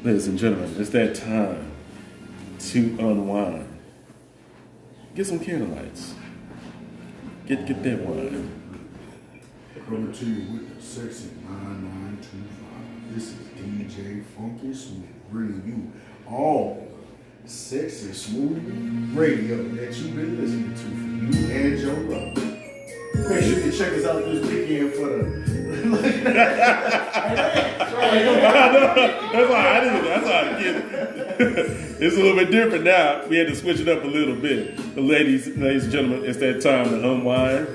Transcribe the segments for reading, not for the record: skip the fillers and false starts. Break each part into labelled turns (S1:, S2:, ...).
S1: Ladies and gentlemen, it's that time to unwind. Get some candlelights. Get that wine.
S2: Coming to you with the sexy 9925. This is DJ Funky Smooth, bringing you all the sexy smooth radio that you've been listening to for you and your love. Make sure you check us out this weekend for the.
S1: That's how I get it. It's a little bit different now. We had to switch it up a little bit. But ladies and gentlemen, it's that time to unwind.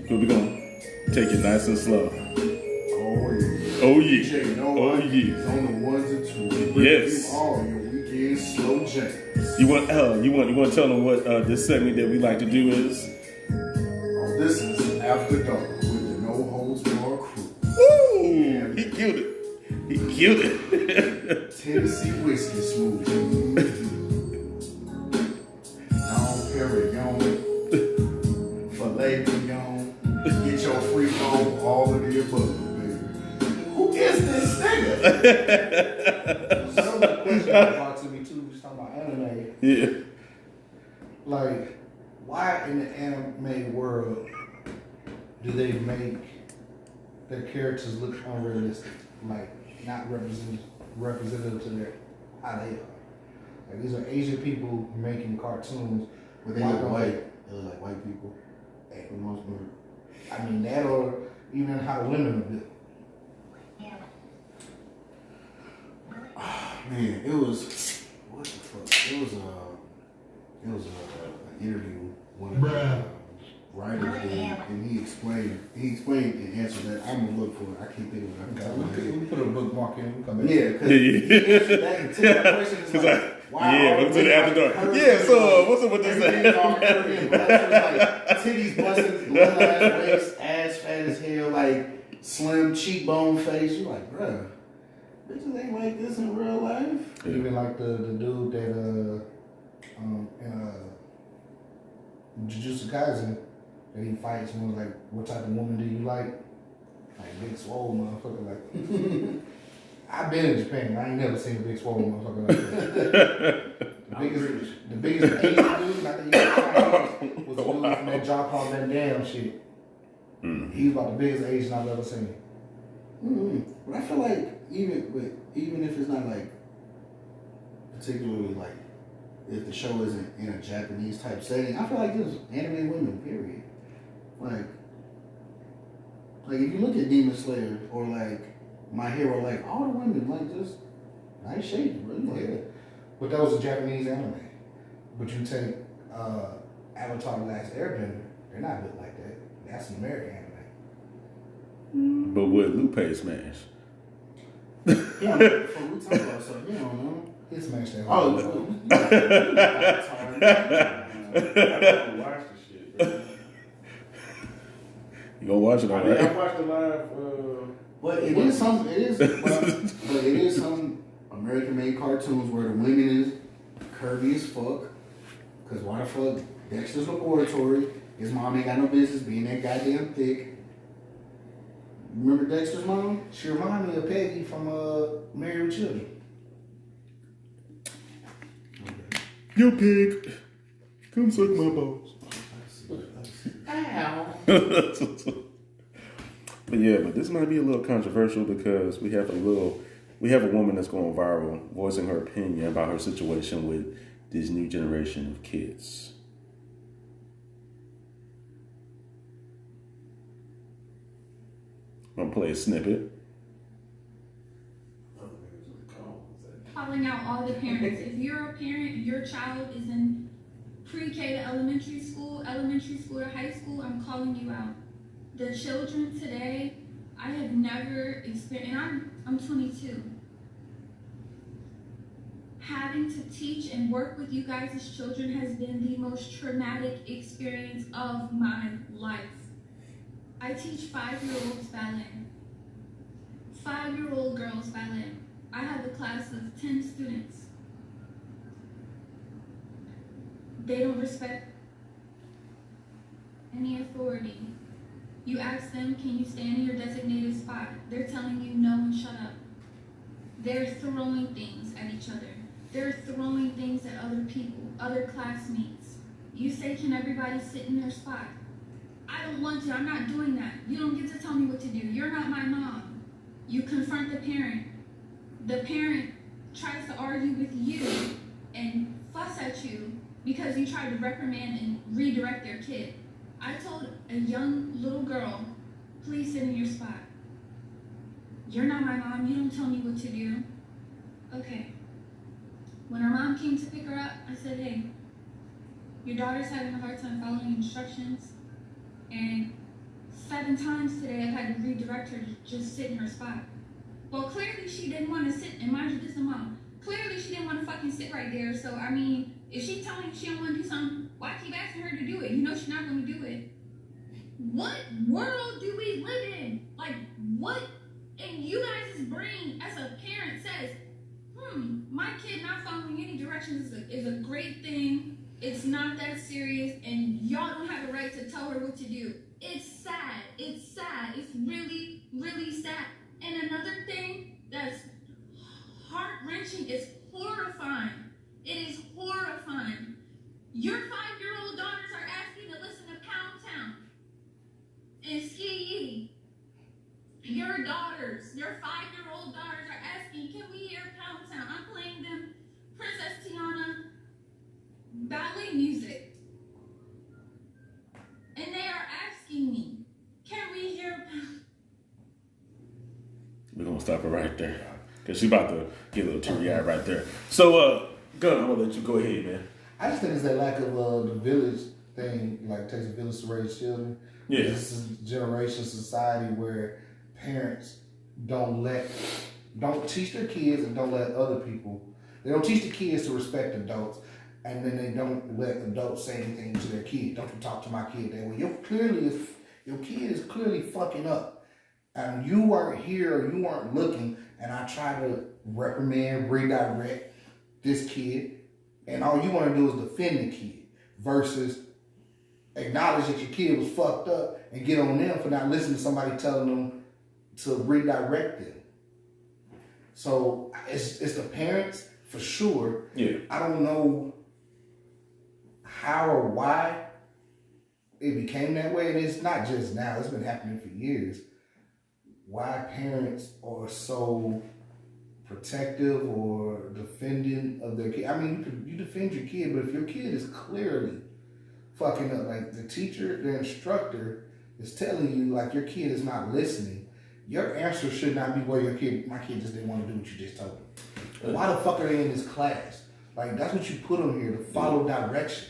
S1: We're going to take it nice and slow.
S2: Oh, yeah.
S1: Oh, yeah.
S2: DJ, no
S1: Oh,
S2: ideas
S1: yeah.
S2: on the ones and twos.
S1: Yes.
S2: You all your weekend slow jams.
S1: You want to tell them what this segment that we like to do is?
S2: This is After Dark with the No Holds Barred crew.
S1: Woo! He killed it. He killed it.
S2: Tennessee whiskey smooth. Don Perignon, filet mignon, get your freak on, all of the above, baby. Who is this nigga?
S3: Some of the questions brought to me too, just talking about anime.
S1: Yeah.
S3: Like, why in the anime world do they make their characters look unrealistic? Like, not representative to their how they are. Like, these are Asian people making cartoons.
S2: But they
S3: Why
S2: look
S3: don't
S2: white. They look like white people. For the most part.
S3: I mean, that or even how the women are built.
S2: Man, it was what the fuck? It was an interview one of the writers did, and he explained and answered that. I'm gonna look for it. I can't think of it. I can tell my head.
S3: We put a bookmark in. Come back.
S2: Yeah, because he answered that and took that question. It's like, wow,
S1: yeah, what's in the after dark? Yeah, so what's up with this?
S2: Everything's all curvy, but that's like titties busting, little ass waist, ass fat as hell, like slim cheekbone face. You're like, bruh, bitches ain't like this in real life.
S3: Even like the dude that in Jujutsu Kaisen that he fights and was like, what type of woman do you like? Like big swole motherfucker. Like I've been in Japan. I ain't never seen a big swole motherfucker like that. The biggest Asian dude, I think he was the dude from that Jock Called Van Damme shit.
S1: Mm-hmm.
S3: He's about the biggest Asian I've ever seen.
S2: Mm-hmm. But I feel like even if it's not like particularly like if the show isn't in a Japanese type setting, I feel like there's anime women, period. Like if you look at Demon Slayer or like My Hero, like all the women like just nice shape, really.
S3: Yeah. But that was a Japanese anime. But you take Avatar: The Last Airbender, they're not built like that. That's an American anime.
S1: But would Lupe smash?
S2: Yeah, we talking about something, you don't know.
S3: He smashed that.
S2: Oh, no. I don't watch the shit, bro.
S1: You gonna watch it, all
S4: I
S1: right?
S4: watched the live.
S2: But it is some American-made cartoons where the women is curvy as fuck. Cause why the fuck Dexter's Laboratory? His mom ain't got no business being that goddamn thick. Remember Dexter's mom?
S3: She reminded me of Peggy from Married with Children.
S1: You pig. Come suck my balls.
S2: Ow.
S1: But yeah, but this might be a little controversial because we have a woman that's going viral voicing her opinion about her situation with this new generation of kids. I'm gonna play a snippet.
S5: Calling out all the parents. If you're a parent, your child is in pre-K to elementary school to high school, I'm calling you out. The children today, I have never experienced, and I'm 22. Having to teach and work with you guys as children has been the most traumatic experience of my life. I teach 5-year-olds ballet. 5-year-old girls ballet. I have a class of 10 students. They don't respect any authority. You ask them, can you stand in your designated spot? They're telling you no and shut up. They're throwing things at each other. They're throwing things at other people, other classmates. You say, can everybody sit in their spot? I don't want to. I'm not doing that. You don't get to tell me what to do. You're not my mom. You confront the parent. The parent tries to argue with you and fuss at you because you tried to reprimand and redirect their kid. I told a young little girl, please sit in your spot. You're not my mom. You don't tell me what to do. Okay. When her mom came to pick her up, I said, hey, your daughter's having a hard time following instructions. And 7 times today I've had to redirect her to just sit in her spot. Well, clearly she didn't want to sit, and mind you, this is a mom. Clearly she didn't want to fucking sit right there. So, I mean, if she's telling you she don't want to do something, why keep asking her to do it? You know she's not going to do it. What world do we live in? Like, what in you guys' brain as a parent says, my kid not following any directions is a great thing. It's not that serious, and y'all don't have a right to tell her what to do. It's sad. It's sad. It's really, really sad. And another thing that's heart-wrenching is horrifying. It is horrifying. Your 5-year-old daughters are asking to listen to Pound Town and Ski. Your daughters, your 5-year-old daughters are asking, can we hear Pound Town? I'm playing them Princess Tiana ballet music. And they are asking me, can we hear Pound?
S1: We're going to stop it right there. Because she's about to get a little teary-eyed right there. So, Gunn, I'm going to let you go ahead, man.
S3: I just think it's that lack of the village thing, like it takes a village to raise children.
S1: Yeah.
S3: This is a generation society where parents don't teach their kids and don't let other people, they don't teach the kids to respect adults, and then they don't let adults say anything to their kid. Don't you talk to my kid that way. Your kid is clearly fucking up. And you weren't here or you weren't looking, and I try to reprimand, redirect this kid, and all you want to do is defend the kid versus acknowledge that your kid was fucked up and get on them for not listening to somebody telling them to redirect them. So it's the parents for sure.
S1: Yeah.
S3: I don't know how or why it became that way, and it's not just now. It's been happening for years. Why parents are so protective or defending of their kid. I mean, you defend your kid, but if your kid is clearly fucking up, like the teacher, the instructor is telling you like your kid is not listening, your answer should not be, well, my kid just didn't want to do what you just told him. Why the fuck are they in this class? Like, that's what you put them here, to follow direction.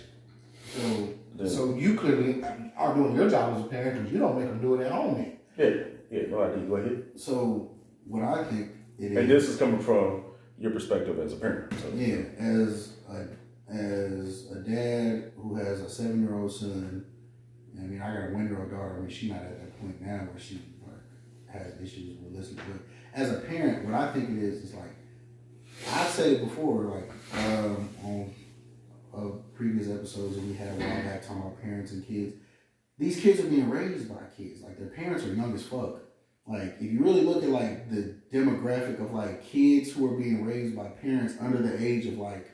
S3: So you clearly are doing your job as a parent because you don't make them do it at home then.
S1: Yeah, no idea. Go ahead.
S2: So what I think it is,
S1: and this is coming from your perspective as a parent. So.
S2: Yeah, as a dad who has a 7-year-old son. I mean, I got a 1-year-old daughter. I mean, she's not at that point now where she has issues with listening. But as a parent, what I think it is like, I've said it before, like on previous episodes that we had a while back talking about parents and kids. These kids are being raised by kids. Like, their parents are young as fuck. Like, if you really look at, like, the demographic of, like, kids who are being raised by parents under the age of, like,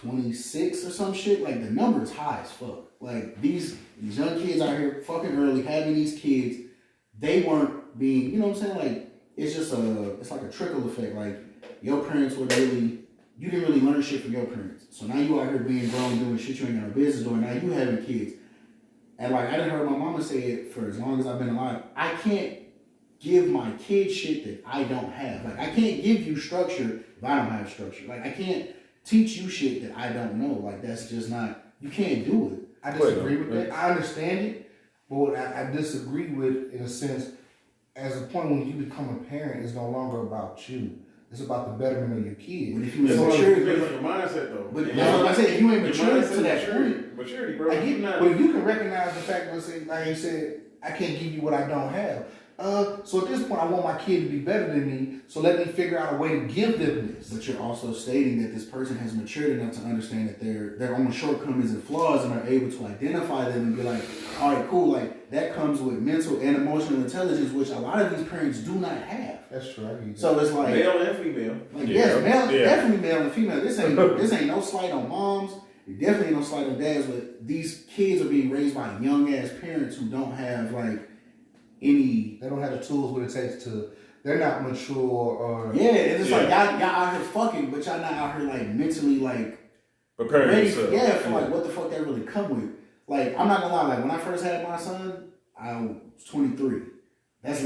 S2: 26 or some shit? Like, the number is high as fuck. Like, these young kids out here fucking early, having these kids, they weren't being, you know what I'm saying? Like, it's just it's like a trickle effect. Like, your parents were really, you didn't really learn shit from your parents. So now you out here being grown, doing shit you ain't got no business doing. Now you having kids. And like, I done heard my mama say it for as long as I've been alive. I can't give my kids shit that I don't have. Like, I can't give you structure if I don't have structure. Like, I can't teach you shit that I don't know. Like, that's just not, you can't do it.
S3: I disagree with that. I understand it, but what I disagree with, in a sense, as a point when you become a parent, it's no longer about you. It's about the betterment of your kid.
S2: But if you
S1: mature, it's like your mindset though.
S2: But that's what I said. If you ain't mature to that point,
S1: maturity, bro.
S3: But if you can recognize the fact that, say, like you said, I can't give you what I don't have. So at this point, I want my kid to be better than me. So let me figure out a way to give them this.
S2: But you're also stating that this person has matured enough to understand that their own shortcomings and flaws, and are able to identify them and be like, all right, cool. Like that comes with mental and emotional intelligence, which a lot of these parents do not have.
S3: That's true. I get
S2: So it's like
S4: male and female.
S2: Like yes, male, definitely male and female. This ain't no slight on moms. It definitely ain't no slight on dads. But these kids are being raised by young ass parents who don't have like any.
S3: They don't have the tools what it takes to. They're not mature or.
S2: Yeah, it's just like y'all out here fucking, but y'all not out here like mentally like
S1: Preparing
S2: ready.
S1: yourself.
S2: Yeah, for like what the fuck that really come with. Like I'm not gonna lie. Like when I first had my son, I was 23. That's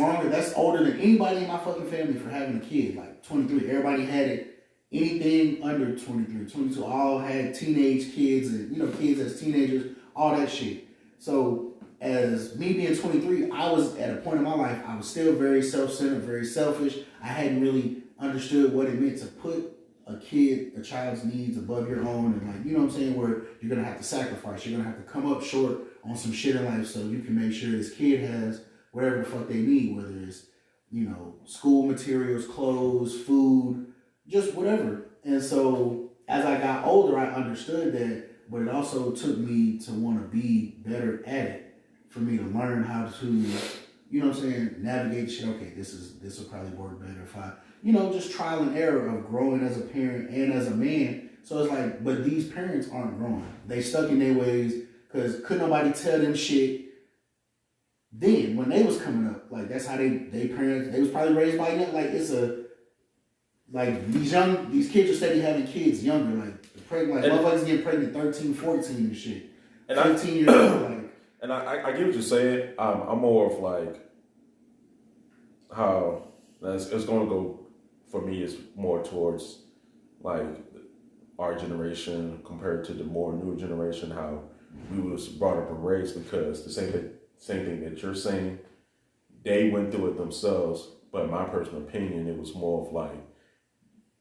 S2: older than anybody in my fucking family for having a kid. Like 23. Everybody had it. Anything under 23, 22, all had teenage kids and, kids as teenagers, all that shit. So as me being 23, I was at a point in my life, I was still very self-centered, very selfish. I hadn't really understood what it meant to put a child's needs above your own. And like, you know what I'm saying? Where you're going to have to sacrifice. You're going to have to come up short on some shit in life so you can make sure this kid has whatever the fuck they need, whether it's, school materials, clothes, food, just whatever. And so as I got older, I understood that, but it also took me to want to be better at it, for me to learn how to, navigate shit. Okay, this will probably work better if I, just trial and error of growing as a parent and as a man. So it's like, but these parents aren't growing. They stuck in their ways because couldn't nobody tell them shit then when they was coming up. Like that's how they parents, they was probably raised by young. Like these kids are steady having kids younger, like motherfuckers getting pregnant 13, 14 and shit. And 15 years old, like.
S1: And I get what you're saying. I'm more of like how it's going to go for me is more towards like our generation compared to the more new generation, how we was brought up and raised, because the same thing that you're saying, they went through it themselves. But in my personal opinion, it was more of like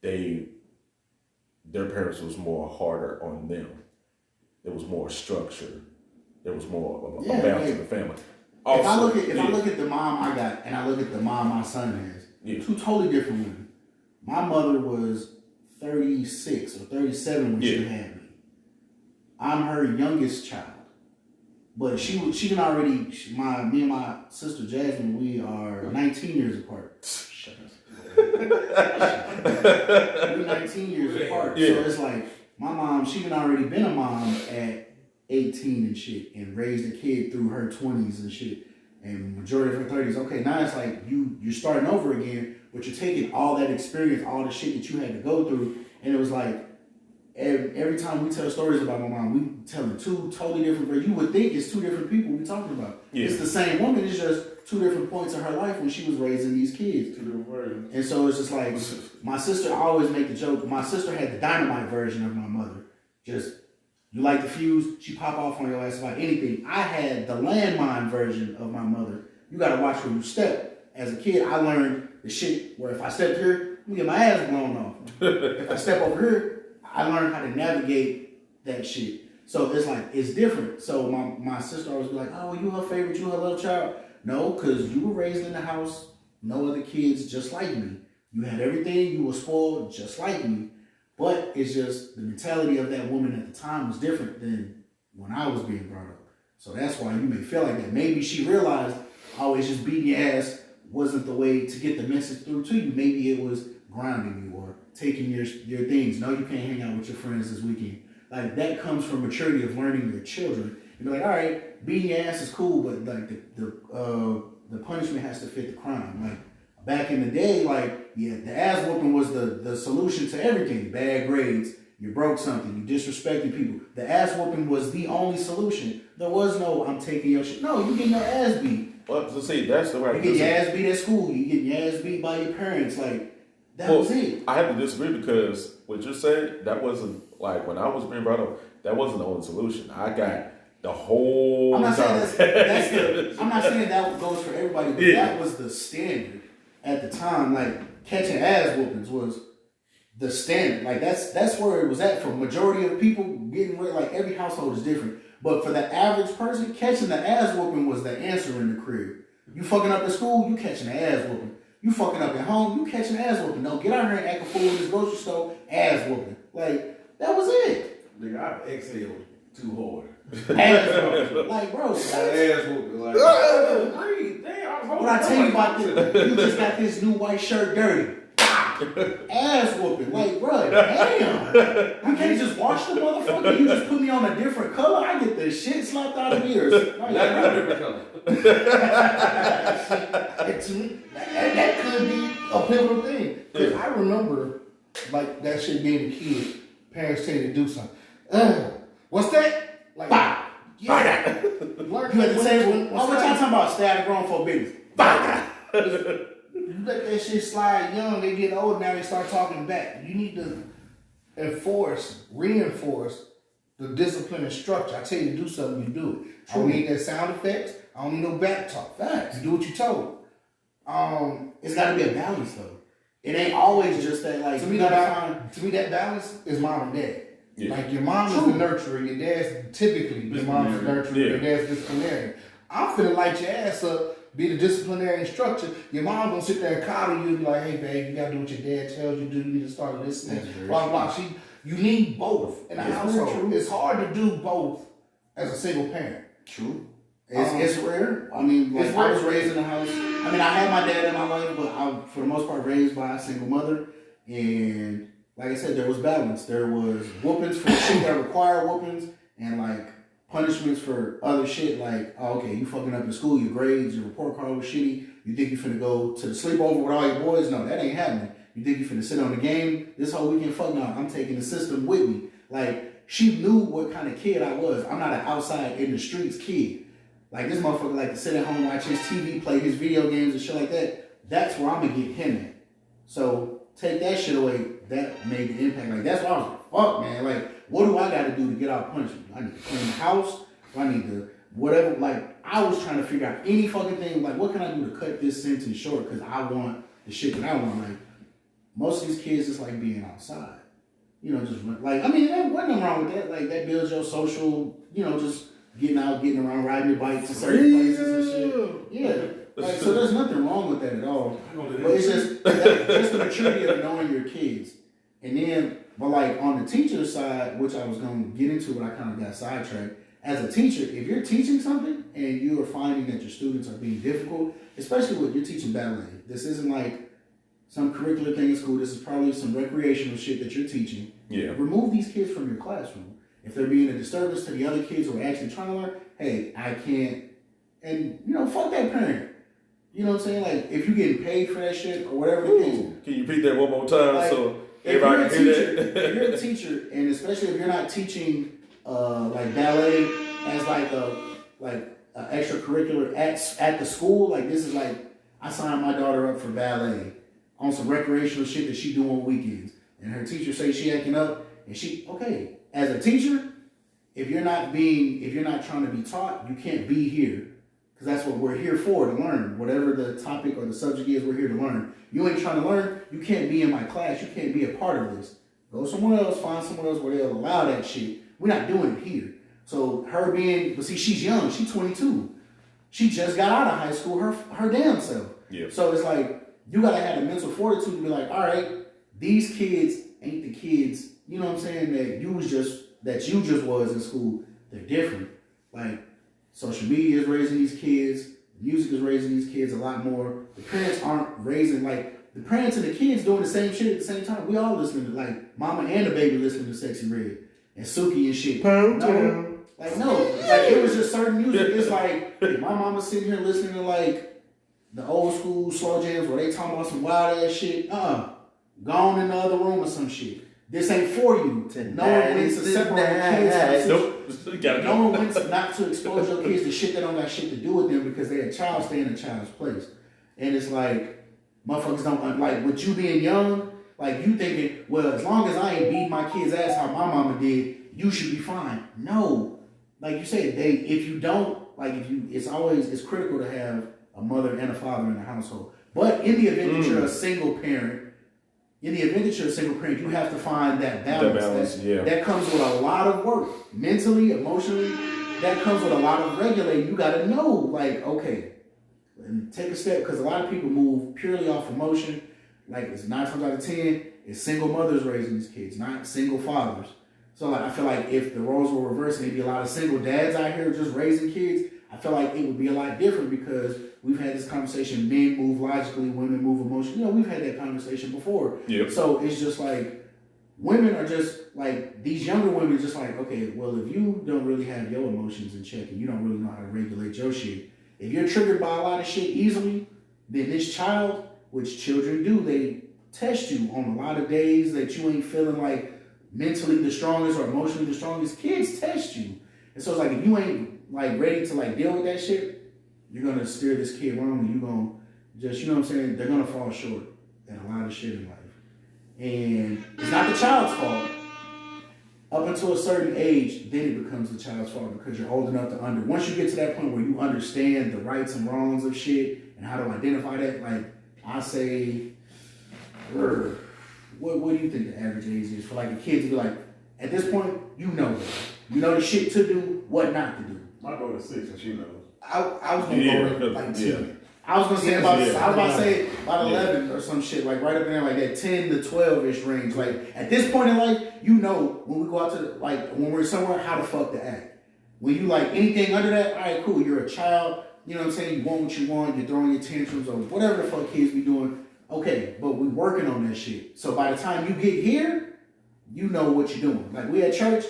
S1: their parents was more harder on them. There was more structure. There was more of a balance in the family. Also,
S2: if I look at the mom I got and I look at the mom my son has, two totally different women. My mother was 36 or 37 when she had me. I'm her youngest child. But she can already, me and my sister Jasmine, we are 19 years apart. Shut up. We're 19 years apart. So it's like, my mom, she had already been a mom at 18 and shit, and raised a kid through her 20s and shit, and majority of her 30s. Okay, now it's like you're starting over again, but you're taking all that experience, all the shit that you had to go through, and it was like, every time we tell stories about my mom, we telling two totally different versions. You would think it's two different people we talking about. Yeah. It's the same woman, it's just two different points in her life when she was raising these kids.
S1: Two different versions.
S2: And so it's just like, my sister, I always make the joke, my sister had the dynamite version of my mother. Just, you light the fuse, she pop off on your ass about anything. I had the landmine version of my mother. You gotta watch where you step. As a kid, I learned the shit where if I step here, I'm gonna get my ass blown off. If I step over here, I learned how to navigate that shit. So it's like, it's different. So my sister always be like, oh, you her favorite, you her little child. No, because you were raised in the house, no other kids just like me. You had everything, you were spoiled just like me. But it's just the mentality of that woman at the time was different than when I was being brought up. So that's why you may feel like that. Maybe she realized always just beating your ass wasn't the way to get the message through to you. Maybe it was grounding you or taking your things. No, you can't hang out with your friends this weekend. Like that comes from maturity of learning your children. And be like, all right, beating your ass is cool, but like the punishment has to fit the crime. Like back in the day, like the ass whooping was the solution to everything. Bad grades, you broke something, you disrespected people. The ass whooping was the only solution. There was no, I'm taking your shit. No, you getting your ass beat.
S1: Well, so see, that's the right.
S2: You get your ass beat at school. You get your ass beat by your parents. Like that was it.
S1: I have to disagree because what you're saying, that wasn't like when I was being brought up. That wasn't the only solution. I got the whole.
S2: I'm not saying I'm not saying that goes for everybody, but that was the standard at the time. Like catching ass whoopings was the standard. Like that's where it was at for majority of people getting rid. Like every household is different. But for the average person, catching the ass whooping was the answer in the crib. You fucking up at school, you catching an ass whooping. You fucking up at home, you catching an ass whooping. Don't get out here and act a fool in this grocery store, ass whooping. Like, that was it.
S4: Nigga, I've exhaled too hard.
S2: Ass whooping. Like, bro,
S4: Ass whooping. Like, breathe. Damn, I was holding
S2: what I tell you
S4: on.
S2: about this, you just got this new white shirt dirty. Ass whooping. Like, bro, damn. You can't just wash the motherfucker. You just put me on a different color. I get the shit slapped out of ears. Like,
S4: Not a different color.
S3: And to me, that could be a pivotal thing. Because I remember, like, that shit being a kid, parents tell you to do something. What's that? Like,
S2: bah.
S3: yeah.
S2: You had to say, what y'all talking about? Stab grown for business. Bah.
S3: You let that shit slide young, they get old, now they start talking back. You need to reinforce the discipline and structure. I tell you to do something, you do it. I don't need that sound effects. I don't need no back talk.
S2: Facts.
S3: You do what you told.
S2: It's got to be a balance, though. It ain't always just that, like,
S3: To me, that balance is mom and dad.
S1: Yeah.
S3: Like, your mom is the nurturer, your dad's typically, your mom's the nurturer, your dad's disciplinarian. I'm finna light your ass up, be the disciplinary instructor. Your mom gonna sit there and coddle you and be like, hey, babe, you gotta do what your dad tells you to do. You need to start listening. Blah, blah. You need both in a household. It's hard to do both as a single parent.
S2: True. It's rare. I mean, like, I was raised in a house. I mean, I had my dad in my life, but I, for the most part, raised by a single mother. And like I said, there was balance. There was whoopings for shit that required whoopings, and like punishments for other shit. Like, oh, okay, you fucking up in school, your grades, your report card was shitty. You think you finna go to the sleepover with all your boys? No, that ain't happening. You think you finna sit on the game this whole weekend? Fuck no, I'm taking the system with me. Like, she knew what kind of kid I was. I'm not an outside in the streets kid. Like, this motherfucker like to sit at home, watch his TV, play his video games and shit like that. That's where I'm gonna get him at. So take that shit away. That made the impact. Like, that's why I was like, fuck, man. Like, what do I got to do to get out punishment? I need to clean the house. I need to whatever. Like, I was trying to figure out any fucking thing. Like, what can I do to cut this sentence short? Because I want the shit that I want. Like, most of these kids just like being outside. You know, just like, I mean, there wasn't nothing wrong with that. Like, that builds your social, you know, just getting out, getting around, riding your bike to certain places and shit. Yeah. Like, so there's nothing wrong with that at all. But it's just the maturity of knowing your kids. And then, but like on the teacher side, which I was going to get into, but I kind of got sidetracked. As a teacher, if you're teaching something and you are finding that your students are being difficult, especially when you're teaching ballet, this isn't like some curricular thing in school. This is probably some recreational shit that you're teaching.
S1: Yeah.
S2: Remove these kids from your classroom. If they're being a disturbance to the other kids who are actually trying to learn, hey, I can't. And, you know, fuck that parent. You know what I'm saying? Like, if you're getting paid for that shit or whatever the case.
S1: Can you repeat that one more time so everybody can hear that?
S2: If you're a teacher, and especially if you're not teaching like ballet as like a extracurricular at the school, like this is like, I signed my daughter up for ballet on some recreational shit that she do on weekends. And her teacher say she acting up, and she, okay, as a teacher, if you're not trying to be taught, you can't be here. Because that's what we're here for, to learn. Whatever the topic or the subject is, we're here to learn. You ain't trying to learn, you can't be in my class. You can't be a part of this. Go somewhere else, find somewhere else where they'll allow that shit. We're not doing it here. So her being, but see, she's young. She's 22. She just got out of high school, her damn self.
S1: Yep.
S2: So it's like, you got to have the mental fortitude to be like, all right, these kids ain't the kids, you know what I'm saying, that you just was in school. They're different. Like, social media is raising these kids. Music is raising these kids a lot more. The parents aren't raising, like, the parents and the kids doing the same shit at the same time. We all listening to, like, mama and the baby listening to Sexy Red and Suki and shit. No, like, no. Like, it was just certain music. It's like, if my mama's sitting here listening to, like, the old school slow jams where they talking about some wild ass shit. Gone in the other room or some shit. This ain't for you. No one wants to separate kids. No one wants not to expose your kids to shit that don't got shit to do with them because they're a child staying in a child's place. And it's like, motherfuckers don't, like, with you being young, like, you thinking, well, as long as I ain't beat my kid's ass how my mama did, you should be fine. No. Like you said, if you don't, like, it's critical to have a mother and a father in the household. But in the event that you're a single parent, you have to find that balance. That comes with a lot of work. Mentally, emotionally, that comes with a lot of regulating. You got to know, like, okay, and take a step, because a lot of people move purely off emotion. Like, it's 9 times out of 10, it's single mothers raising these kids, not single fathers. So like, I feel like if the roles were reversed and there'd be a lot of single dads out here just raising kids, I feel like it would be a lot different, because we've had this conversation, men move logically, women move emotionally. You know, we've had that conversation before.
S1: Yep.
S2: So it's just like, women are just like, these younger women are just like, okay, well, if you don't really have your emotions in check and you don't really know how to regulate your shit, if you're triggered by a lot of shit easily, then this child, which children do, they test you on a lot of days that you ain't feeling like mentally the strongest or emotionally the strongest. Kids test you. And so it's like, if you ain't like ready to like deal with that shit, you're gonna steer this kid wrong, and you're gonna just, you know what I'm saying, they're gonna fall short in a lot of shit in life. And it's not the child's fault. Up until a certain age, then it becomes the child's fault, because you're old enough to once you get to that point where you understand the rights and wrongs of shit and how to identify that, like, I say, what do you think the average age is for like a kid to be like, at this point, you know the shit to do, what not to do.
S4: My daughter's 6 and she knows.
S3: I was gonna go with like 10.
S2: I was gonna say about 11 or some shit, like right up in there, like that 10 to 12-ish range. Like at this point in life, you know when we go out to when we're somewhere, how the fuck to act. When you like anything under that, all right, cool, you're a child, you know what I'm saying, you want what you want, you're throwing your tantrums or whatever the fuck kids be doing. Okay, but we working on that shit. So by the time you get here, you know what you're doing. Like we at church,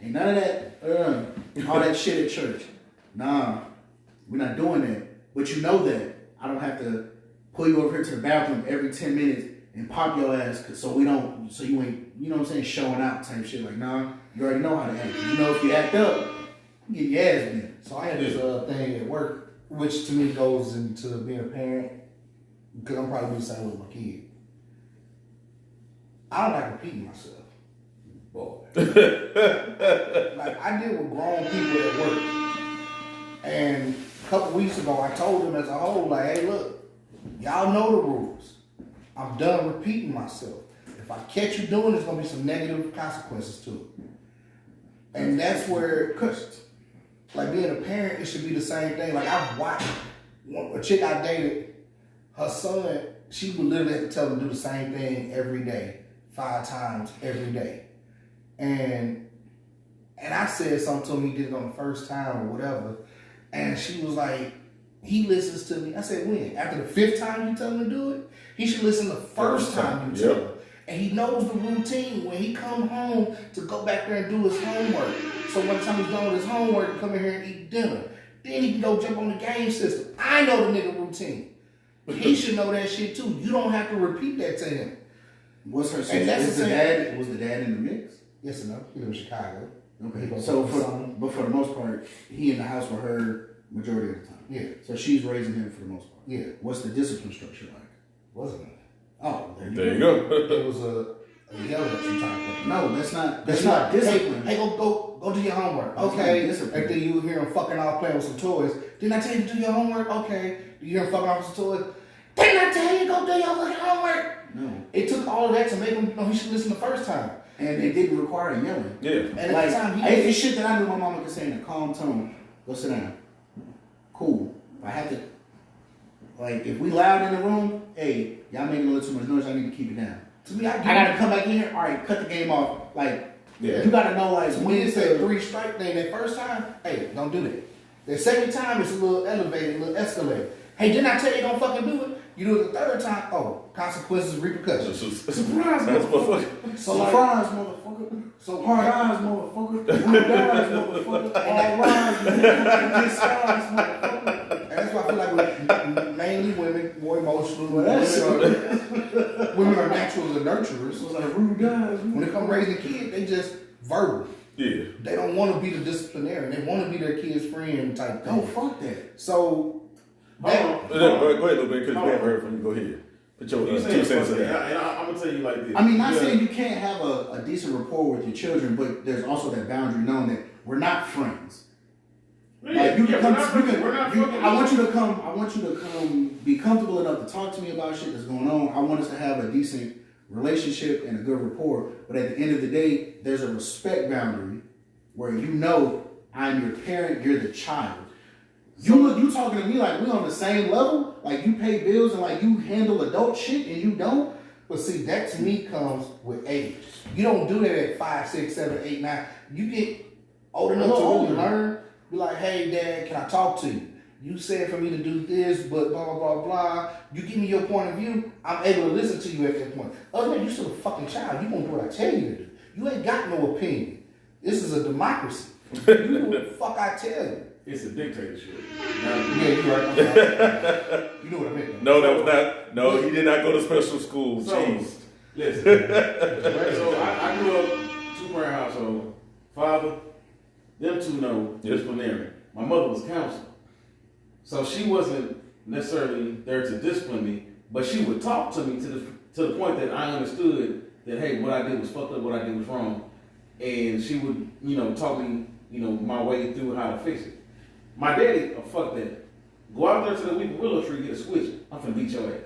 S2: ain't none of that, all that shit at church. Nah, we're not doing that. But you know that. I don't have to pull you over here to the bathroom every 10 minutes and pop your ass so you ain't, you know what I'm saying, showing out type shit. Like, nah, you already know how to act. You know if you act up, you get your ass beat.
S3: So I had this thing at work, which to me goes into being a parent, because I'm probably the same with my kid. I don't like repeating myself. Boy. Like, I deal with grown people at work. And a couple weeks ago, I told them as a whole, like, hey, look, y'all know the rules. I'm done repeating myself. If I catch you doing it, there's going to be some negative consequences to it. And that's where, like, being a parent, it should be the same thing. Like, I've watched a chick I dated, her son, she would literally have to tell him to do the same thing every day, 5 times every day. And I said something to him, he did it on the first time or whatever. And she was like, he listens to me. I said, when? After the 5th time you tell him to do it? He should listen the first time you tell him. And he knows the routine when he come home to go back there and do his homework. So by the time he's done with his homework, he come in here and eat dinner. Then he can go jump on the game system. I know the nigga routine. He should know that shit too. You don't have to repeat that to him.
S2: What's her situation? Was the dad in the mix?
S3: Yes or no? He lives in Chicago.
S2: Okay, so for the most part, he in the house with her majority of the time.
S3: Yeah.
S2: So she's raising him for the most part.
S3: Yeah.
S2: What's the discipline structure like?
S3: Wasn't it?
S2: Oh,
S1: there you go.
S3: It was a yell at you type thing.
S2: No, that's not discipline.
S3: Hey, go do your homework. Okay. And then you hear him fucking off playing with some toys. Didn't I tell you to do your homework? Okay. You hear him fucking off with some toys? Didn't I tell you to go do your fucking homework?
S2: No.
S3: It took all of that to make him know he should listen the first time.
S2: And it didn't require yelling.
S1: Yeah.
S3: And at the time,
S2: it's shit that I knew my mama could say in a calm tone. Go sit down. Cool. If I have to, like, if we loud in the room, hey, y'all making a little too much noise, I need to keep it down. To me, I gotta come back in here, all right, cut the game off. Like, you gotta know, like,
S3: when it's that 3-strike thing, that first time, hey, don't do that. The second time, it's a little elevated, a little escalated. Hey, didn't I tell you don't fucking do it? You do it the 3rd time, consequences, repercussions.
S2: Surprise, motherfucker. Surprise, motherfucker. So hard eyes, motherfucker. Hard eyes, motherfucker. All rise, motherfucker. Disguise, motherfucker.
S3: And that's why I feel like mainly women, more emotional. Women are naturals and nurturers.
S2: So like rude guys.
S3: When it comes raising kids, they just verbal.
S1: Yeah.
S3: They don't want to be the disciplinarian. They want to be their kid's friend type thing.
S2: Oh, fuck that.
S3: So,
S1: go ahead a little bit, because we haven't heard from you. Go ahead. Put your 2 cents in there.
S4: And I'm going to tell you like this.
S2: I mean, not saying you can't have a decent rapport with your children, but there's also that boundary knowing that we're not friends. Like you can come, I want you to come be comfortable enough to talk to me about shit that's going on. I want us to have a decent relationship and a good rapport. But at the end of the day, there's a respect boundary where you know I'm your parent, you're the child. You talking to me like we on the same level? Like you pay bills and like you handle adult shit and you don't?
S3: But see, that to me comes with age. You don't do that at 5, 6, 7, 8, 9. You get old enough to really learn. Be like, hey, Dad, can I talk to you? You said for me to do this, but blah, blah, blah, blah. You give me your point of view, I'm able to listen to you at that point. Other than that, you're still a fucking child. You gonna do what I tell you to do. You ain't got no opinion. This is a democracy. You do what the fuck I tell you.
S4: It's a dictatorship.
S3: Yeah, you're right. You know what I meant.
S1: No, that was not. No, he did not go to special school.
S4: So,
S1: Jeez.
S4: listen. So I grew up 2-parent household. Father, them two know disciplinary. My mother was counselor. So she wasn't necessarily there to discipline me, but she would talk to me to the point that I understood that, hey, what I did was fucked up, what I did was wrong. And she would, taught me, my way through how to fix it. My daddy, fuck that. Go out there to the weeping willow tree, get a switch. I'm finna beat your ass.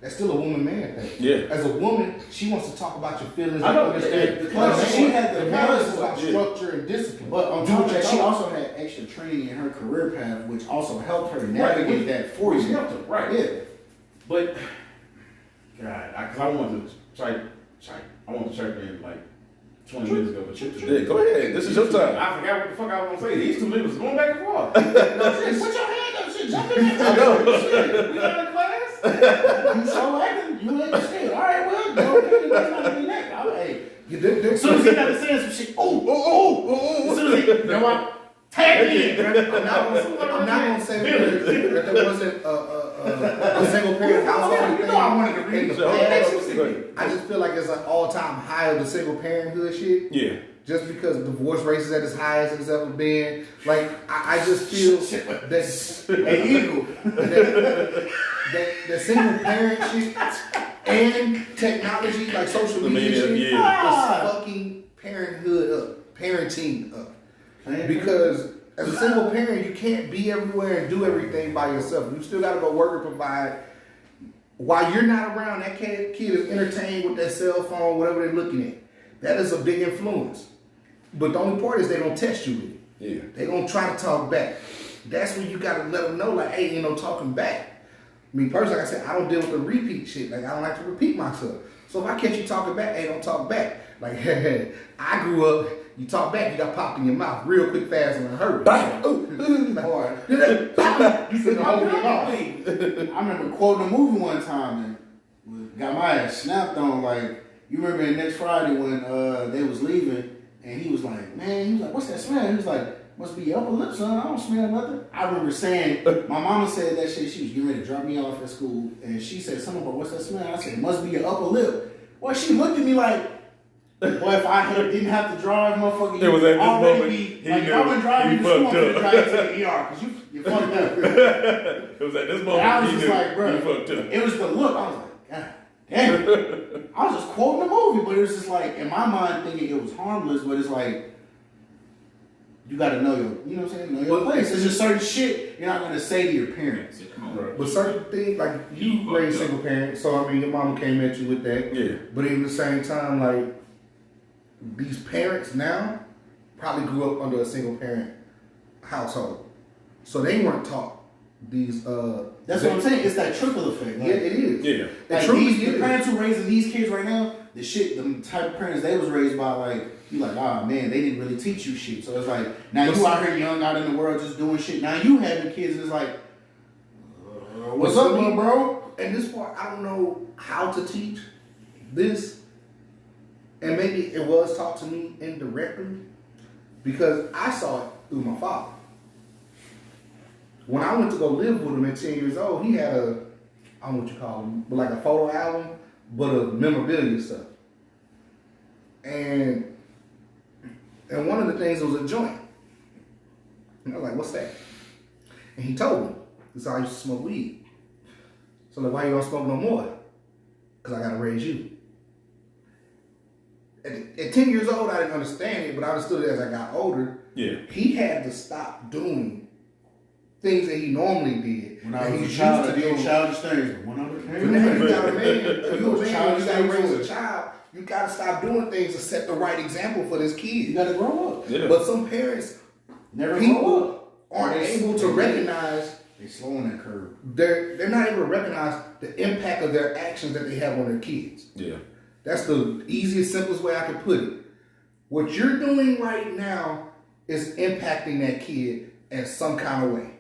S3: That's still a woman-man thing.
S1: Yeah.
S3: As a woman, she wants to talk about your feelings.
S4: I know.
S3: Because she had the balance about structure and discipline.
S2: But on top of that, she also had extra training in her career path, which also helped her navigate that for
S4: Which
S2: you.
S4: helped her, right.
S2: Yeah.
S4: But, God, because I wanted to chirp in like 20 minutes ago, but
S1: Yeah, go ahead. This is your time.
S4: I forgot what the fuck I was gonna say. These two niggas going back and forth.
S2: Put your hand up, shit. Jump in there.
S1: I know.
S4: We not in class.
S2: You so acting. You ain't the shit. All right, well, go that's not gonna be next. Hey.
S3: As
S2: As soon as he got to saying some shit, As soon as he, you know what? Tag me in,
S3: I'm not going to say that there wasn't a single parent household.
S2: You know I wanted to read
S3: in the
S2: the
S3: past. I just feel like it's an all-time high of the single parenthood shit.
S1: Yeah.
S3: Just because divorce rate is at its highest it's ever been. Like, I just feel that
S2: an eagle.
S3: that single parent shit and technology, like social media shit, is fucking parenting up. Because as a single parent, you can't be everywhere and do everything by yourself. You still got to go work and provide. While you're not around, that kid is entertained with that cell phone, whatever they're looking at. That is a big influence. But the only part is they're going to test you with it.
S1: Yeah.
S3: They're going to try to talk back. That's when you got to let them know, like, hey, ain't no talking back. I mean, personally, like I said, I don't deal with the repeat shit. Like, I don't like to repeat myself. So if I catch you talking back, hey, don't talk back. Like, I grew up, you talk back, you got popped in your mouth real quick, fast, and hurt.
S2: Bam! You said hold your mouth. I remember quoting a movie one time and got my ass snapped on. Like, you remember Next Friday when they was leaving and he was like, man, he was like, what's that smell? He was like, must be your upper lip, son. I don't smell nothing. I remember saying, my mama said that shit. She was getting ready to drop me off at school and she said something about what's that smell? I said, it must be your upper lip. Well, she looked at me like, boy, if I didn't have to drive, motherfucker,
S1: It was at this
S2: already
S1: moment
S2: be like, if I been driving
S1: he
S2: to school, I'm
S1: fucked
S2: gonna
S1: up.
S2: drive to the ER because you fucked up.
S1: It was at this moment
S2: And I was
S1: he
S2: just
S1: knew
S2: like, bro,
S1: he fucked up.
S2: it was the look. I was like, God damn it. I was just quoting the movie, but it was just like, in my mind, thinking it was harmless, but it's like, you gotta know your, you know what I'm saying? Know your place. There's just certain shit you're not gonna say to your parents.
S1: Right.
S3: But certain things, like you raised single parent, so I mean, your mama came at you with that.
S1: Yeah.
S3: But at the same time, like, these parents now probably grew up under a single parent household. So they weren't taught these,
S2: That's what I'm saying. It's that trickle effect. Like,
S3: yeah, it is.
S1: Yeah.
S2: Like
S3: truly
S2: the
S3: is.
S2: parents who raising these kids right now, the type of parents they was raised by, like, you like, ah, man, they didn't really teach you shit. So it's like, now you out here young, out in the world, just doing shit. Now you having kids, and it's like, what's up, little bro?
S3: And this part, I don't know how to teach this. And maybe it was taught to me indirectly because I saw it through my father. When I went to go live with him at 10 years old, he had a, I don't know what you call them, but like a photo album, but of memorabilia stuff. And one of the things was a joint. And I was like, what's that? And he told me, this is how I used to smoke weed. So I'm like, why you don't smoke no more? Because I got to raise you. At 10 years old, I didn't understand it, but I understood it as I got older.
S1: Yeah.
S3: He had to stop doing things that he normally did.
S2: When I was a child, I did childish things. But when I
S3: But
S2: became
S3: now
S2: a
S3: you got a
S2: man,
S3: man, you got to raise a
S2: things.
S3: child. You got to stop doing things to set the right example for this
S2: You
S3: kid.
S2: gotta grow up.
S1: Yeah.
S3: But some parents,
S2: Never grow up.
S3: people aren't able to recognize.
S2: They slow on that curve.
S3: They're not able to recognize the impact of their actions that they have on their kids.
S1: Yeah.
S3: That's the easiest, simplest way I can put it. What you're doing right now is impacting that kid in some kind of way.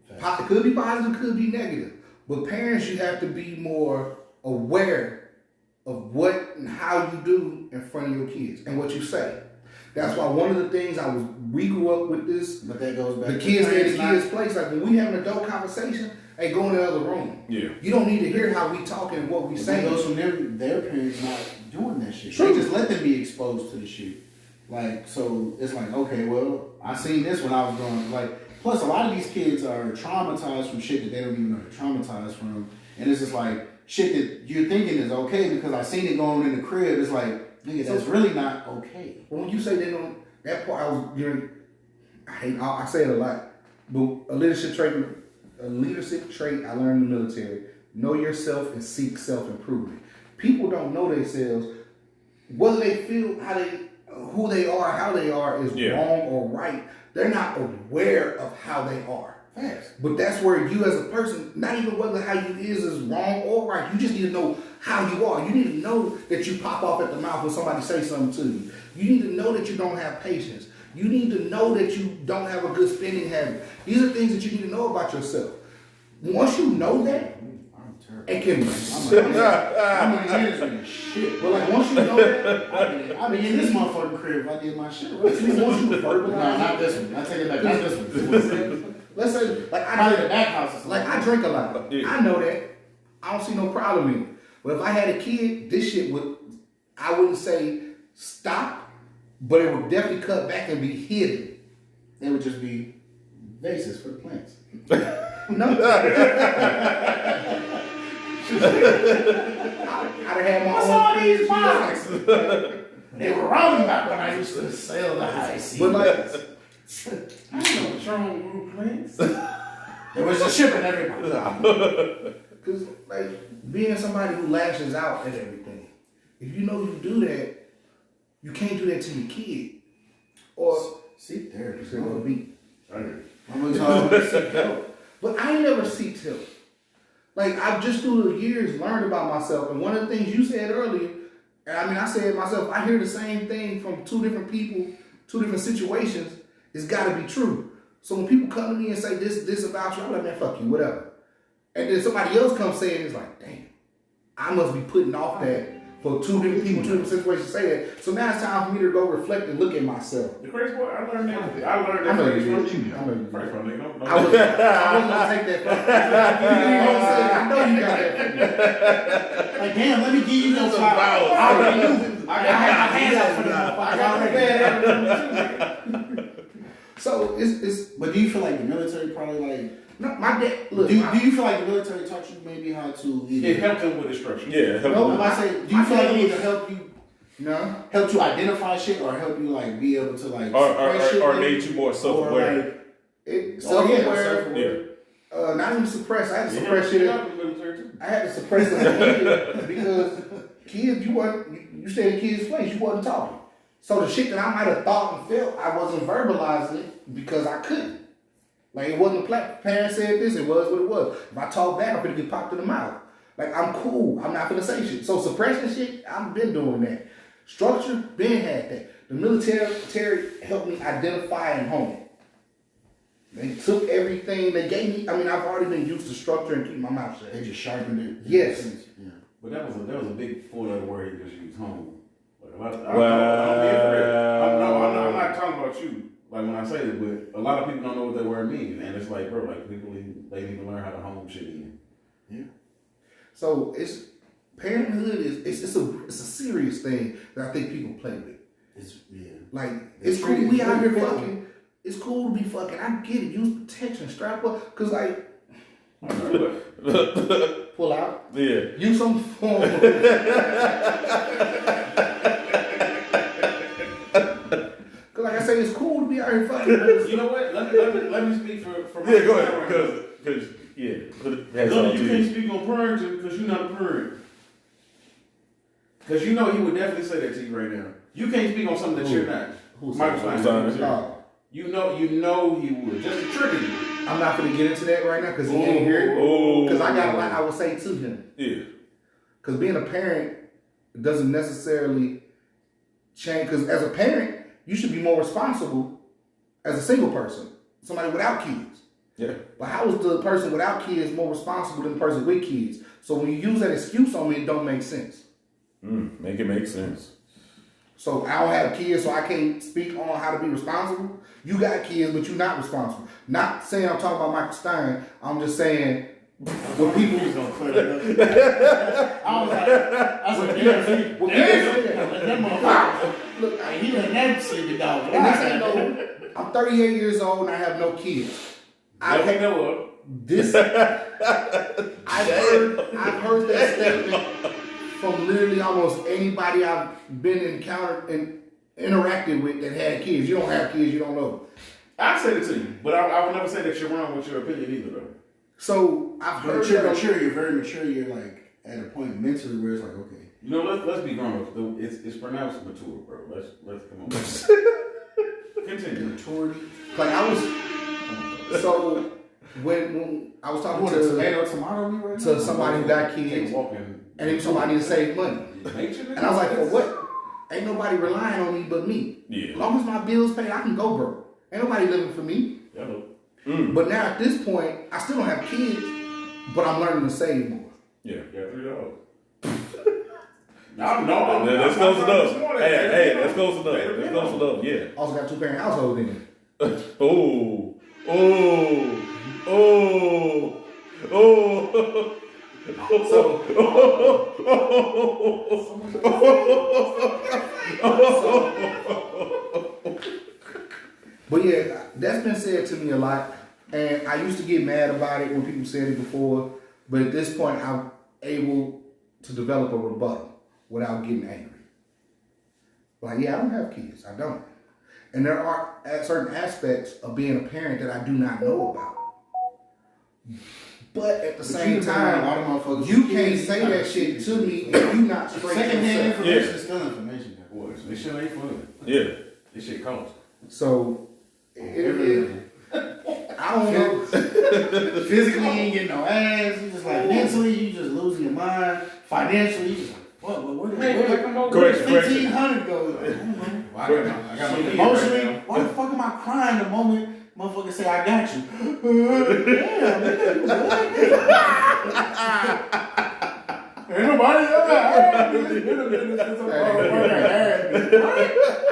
S3: It could be positive, it could be negative. But parents, you have to be more aware of what and how you do in front of your kids and what you say. That's why one of the things we grew up with this.
S2: But that goes back
S3: the
S2: to
S3: kids stay
S2: parents
S3: in the kids' place. Like when we have an adult conversation, hey, go in the other room.
S1: Yeah.
S3: You don't need to hear how we talking and what we
S2: It
S3: saying.
S2: goes from their parents not doing that shit.
S3: True.
S2: They just let them be exposed to the shit. Like, so it's like, okay, well, I seen this when I was growing. Like, plus a lot of these kids are traumatized from shit that they don't even know they're traumatized from. And it's just like shit that you're thinking is okay because I seen it going in the crib. It's like, nigga, that's really not okay.
S3: When you say they don't, that part I say it a lot, but a leadership trait I learned in the military: know yourself and seek self-improvement. People don't know themselves, whether they feel who they are, how they are is wrong or right. They're not aware of how they are.
S2: Facts.
S3: But that's where you as a person, not even whether how you is wrong or right, you just need to know how you are. You need to know that you pop off at the mouth when somebody says something to you. You need to know that you don't have patience. You need to know that you don't have a good spending habit. These are things that you need to know about yourself. Once you know that,
S2: I'm terrible.
S3: it can
S2: I'm in the industry shit.
S3: but like once you know that,
S2: I mean, in this motherfucking crib, I did my shit right.
S3: once you
S2: No,
S3: verbalize,
S2: not this one. I take it back. Not this one.
S3: let's say like
S2: Probably the back house or something.
S3: Like I drink a lot.
S1: Yeah.
S3: I know that. I don't see no problem in it. But if I had a kid, this shit I wouldn't say stop, but it would definitely cut back and be hidden.
S2: They would just be vases for the plants.
S3: No. I'd have had my
S2: What's
S3: own
S2: all these
S3: fridge.
S2: boxes? They were wrong back when I used to sell the high seas.
S3: But like,
S2: I don't know what's wrong with plants. It was just shipping everybody.
S3: because like being somebody who lashes out at everything, if you know you do that, you can't do that to your kid. Or
S2: Seek therapy.
S3: it's gonna be.
S2: I'm gonna talk about seek help.
S3: But I ain't never seeked help. Like I've just through the years learned about myself, and one of the things you said earlier, and I mean I said myself, I hear the same thing from two different people, two different situations. It's got to be true. So when people come to me and say this about you, I'm like, man, fuck you, whatever. And then somebody else comes saying, it's like, damn, I must be putting off that for two different people, two different situations to say that. So now it's time for me to go reflect and look at myself.
S4: The crazy part, I learned that. I learned
S3: I
S4: that
S3: know
S4: phrase
S3: you
S4: from
S3: did.
S4: you.
S3: I know you did.
S4: Phrase from nigga. Don't
S3: I was gonna take that. I know you got that.
S2: Like, damn, let me give you those flowers. I already knew. I had my hands out for them.
S3: I got
S2: already.
S3: So it's
S2: But do you feel like the military probably like?
S3: no, my dad. Look,
S2: Do you feel like the military taught you maybe how to
S4: It
S2: either?
S4: helped him with instruction.
S1: Yeah. Help
S3: No,
S1: them.
S2: I say, do you feel like it either help you identify shit or help you like be able to like suppress shit
S1: or
S2: maybe?
S1: made you more
S2: Or
S1: self-aware.
S2: like,
S3: it's
S2: oh, yeah,
S3: self-aware.
S2: self-aware.
S3: Not even suppress. I had to
S4: Yeah,
S3: suppress
S4: he
S3: shit.
S4: helped the military too.
S3: I had to suppress it because kids, you stayed in kids' place. You wasn't talking. So the shit that I might have thought and felt, I wasn't verbalizing it because I couldn't. Like it wasn't a parent said this. It was what it was. If I talk back, I'm gonna get popped in the mouth. Like I'm cool. I'm not gonna say shit. So suppressing shit, I've been doing that. Structure, been had that. The military helped me identify and hone it. They took everything they gave me. I mean, I've already been used to structure and keep my mouth shut.
S2: They just sharpened it.
S3: Yes.
S2: Yeah.
S4: But that was a big four-letter word he just used, home. Like a lot of, I'm not talking about you. Like when I say this, but a lot of people don't know what that word means, and it's like, bro, like people they need to learn how to home shit in.
S2: Yeah.
S3: So it's parenthood it's a serious thing that I think people play with.
S2: It's
S3: Like
S2: It's
S3: it's cool
S2: pretty-
S3: we
S2: it's
S3: out here
S2: pretty
S3: fucking. It's cool to be fucking. I get it. Use protection, strap up, cause like pull out.
S1: Yeah.
S3: Use some form. Of, cause like I say, it's cool to be out here fucking.
S4: You know what? Let me speak for my
S1: Yeah, go ahead. Because yeah.
S4: No, you can't speak on parenting because you're not a parent. Because you know he would definitely say that to you right now. You can't speak on something that you're not.
S2: Who's
S4: Michael
S2: that?
S4: Stein.
S3: No.
S4: You know he would. Just to trigger you.
S3: I'm not going to get into that right now because he ain't here. Because I got a lot I would say to him.
S1: Yeah.
S3: Because being a parent doesn't necessarily change. Because as a parent, you should be more responsible as a single person, somebody without kids.
S1: Yeah.
S3: But how is the person without kids more responsible than the person with kids? So when you use that excuse on me, it don't make sense.
S1: Make it make sense.
S3: So I don't have kids, so I can't speak on how to be responsible. You got kids, but you're not responsible. Not saying I'm talking about Michael Stein. I'm just saying what people.
S2: He was gonna clear that up. I was like, that motherfucker. Look, he let that sleepy dog.
S3: And this ain't no. I'm 38 years old and I have no kids. I've heard that statement from literally almost anybody I've been encountered and interacted with that had kids. You don't have kids, you don't know.
S4: I said it to you, but I would never say that you're wrong with your opinion either, though.
S3: So I've heard
S2: mature. You're very mature. You're like at a point mentally where it's like, okay.
S4: You know, let's be grown up. It's pronounced mature, bro. Let's come on. Continue.
S2: Maturity.
S3: Like I was. So when I was talking to somebody who got kids, and he was talking about I need to save money, and I was like, for what? Ain't nobody relying on me but me.
S1: Yeah.
S3: As long as my bills paid, I can go broke. Ain't nobody living for me.
S1: Hello.
S3: But now at this point, I still don't have kids, but I'm learning to save more.
S1: Yeah.
S4: Got $3.
S1: That's close enough. Hey, that's close enough. That's close enough. Yeah.
S3: Also got 2-parent household in it.
S1: Oh.
S3: But yeah, that's been said to me a lot, and I used to get mad about it when people said it before, but at this point, I'm able to develop a rebuttal without getting angry. Like, yeah, I don't have kids. I don't. And there are certain aspects of being a parent that I do not know about. But at the same time, you can't say that shit to me if you not straight.
S2: Secondhand information is still information.
S4: This shit ain't fun.
S1: Yeah.
S4: This shit costs.
S3: So, I don't know.
S2: Physically, you ain't getting no ass. You just like mentally, you just losing your mind. Financially, you just like, what? Where did 1,500 go? I got emotionally, why the fuck am I crying the moment motherfucker say I got you? Damn, ain't nobody else. I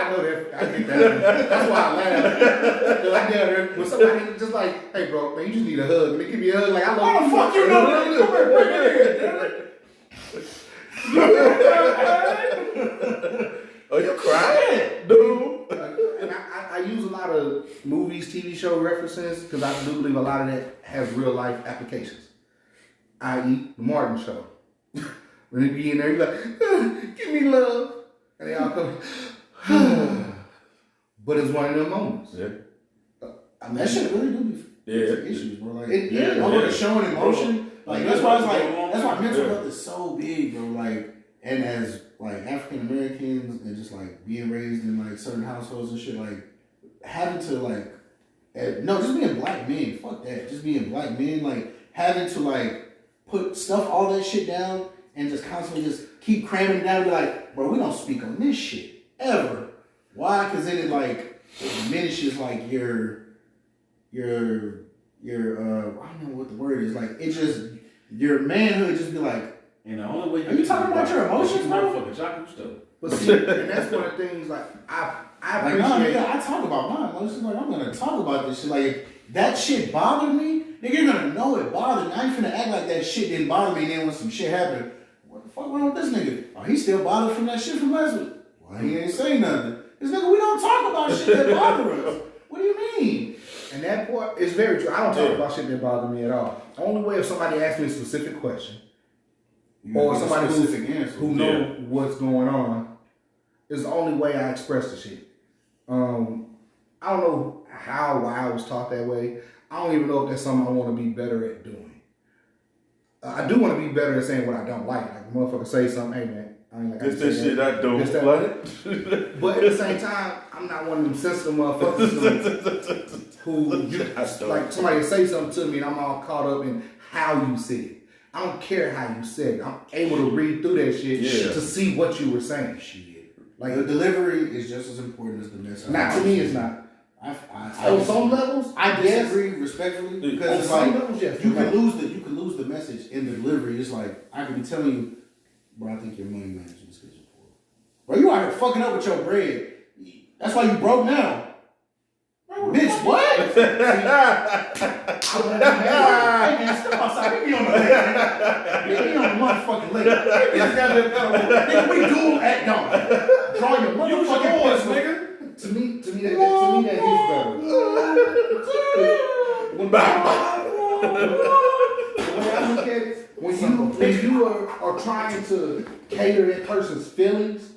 S2: know that. I get that. That's why I laugh. When somebody just like, hey, bro, man, you just need a hug. And they give me a hug, like, I love you. Why the fuck you know that?
S1: Oh, you crying, dude?
S3: And I use a lot of movies, TV show references because I do believe a lot of that has real life applications. I.e., the Martin Show. When they be in there, you like, give me love, and they all come. But it's one of them moments.
S1: Yeah.
S2: I mean, that shit really do be issues, bro. Like, showing emotion. Like that's why it's like that's why mental health is so big, bro. Like, and as like African Americans and just like being raised in like certain households and shit, like having to like just being black men, fuck that. Just being black men, like having to like put all that shit down and just constantly just keep cramming it down and be like, bro, we don't speak on this shit ever. Why? Because then it like diminishes like your I don't know what the word is, like it just your manhood just be like.
S4: And the only way
S2: are you talking about your emotions,
S4: motherfucker? Chocolate stuff.
S3: But see, and that's one of the things. Like I appreciate.
S2: I talk about my emotions. Like I'm gonna talk about this shit. Like if that shit bothered me, nigga, you're gonna know it bothered me. I ain't finna act like that shit didn't bother me. And then when some shit happened, what the fuck wrong with this nigga? Oh, he still bothered from that shit from last week. Why he ain't say nothing? This nigga, we don't talk about shit that bother us. What do you mean?
S3: And that part is very true. I don't talk about shit that bother me at all. Only way if somebody asks me a specific question. Or somebody who knows what's going on is the only way I express the shit. I don't know why I was taught that way. I don't even know if that's something I want to be better at doing. I do want to be better at saying what I don't like. Like a motherfucker say something, hey man, I ain't like
S1: That's that shit I don't
S3: That's that-
S1: like.
S3: But at the same time, I'm not one of them sensitive motherfuckers who you, like somebody say something to me and I'm all caught up in how you said it. I don't care how you said it. I'm able to read through that shit to see what you were saying. Shit.
S2: Like the delivery is just as important as the message.
S3: Not to me, it's not. On some levels,
S2: I disagree respectfully because it's
S3: some
S2: like
S3: levels, yes.
S2: you can lose the message in the delivery. It's like I could be telling you, bro, I think your money management skills are poor. Bro, you out here fucking up with your bread. That's why you broke now. Bitch, what? Hey man, step outside. We be on the lake, man. We be on the motherfucking lake. Nigga, we dual act on. Draw your motherfucking pistol, nigga.
S3: To me, that is better. When you are trying to cater that person's feelings,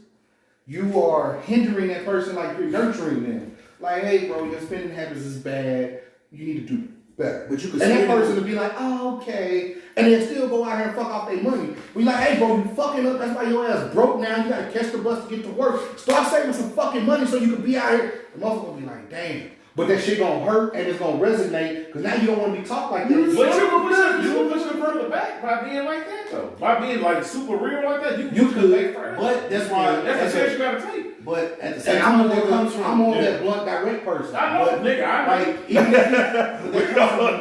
S3: you are hindering that person like you're nurturing them. Like, hey, bro, your spending habits is bad. You need to do better.
S2: But you could
S3: and that person will be like, oh, okay. And then still go out here and fuck off their money. We like, hey, bro, you fucking up. That's why your ass broke now. You got to catch the bus to get to work. Start saving some fucking money so you can be out here. The motherfucker will be like, damn. But that shit gonna hurt and it's gonna resonate because now you don't want to be talked like that.
S4: But you gonna push it further back by being like that though. By being like super real like that, you could.
S2: But that's why
S4: that's the chance you gotta take.
S2: But at the same
S3: and
S2: time,
S3: I'm on that blunt, direct person.
S4: I know,
S2: but,
S4: nigga. I know.
S2: Like even if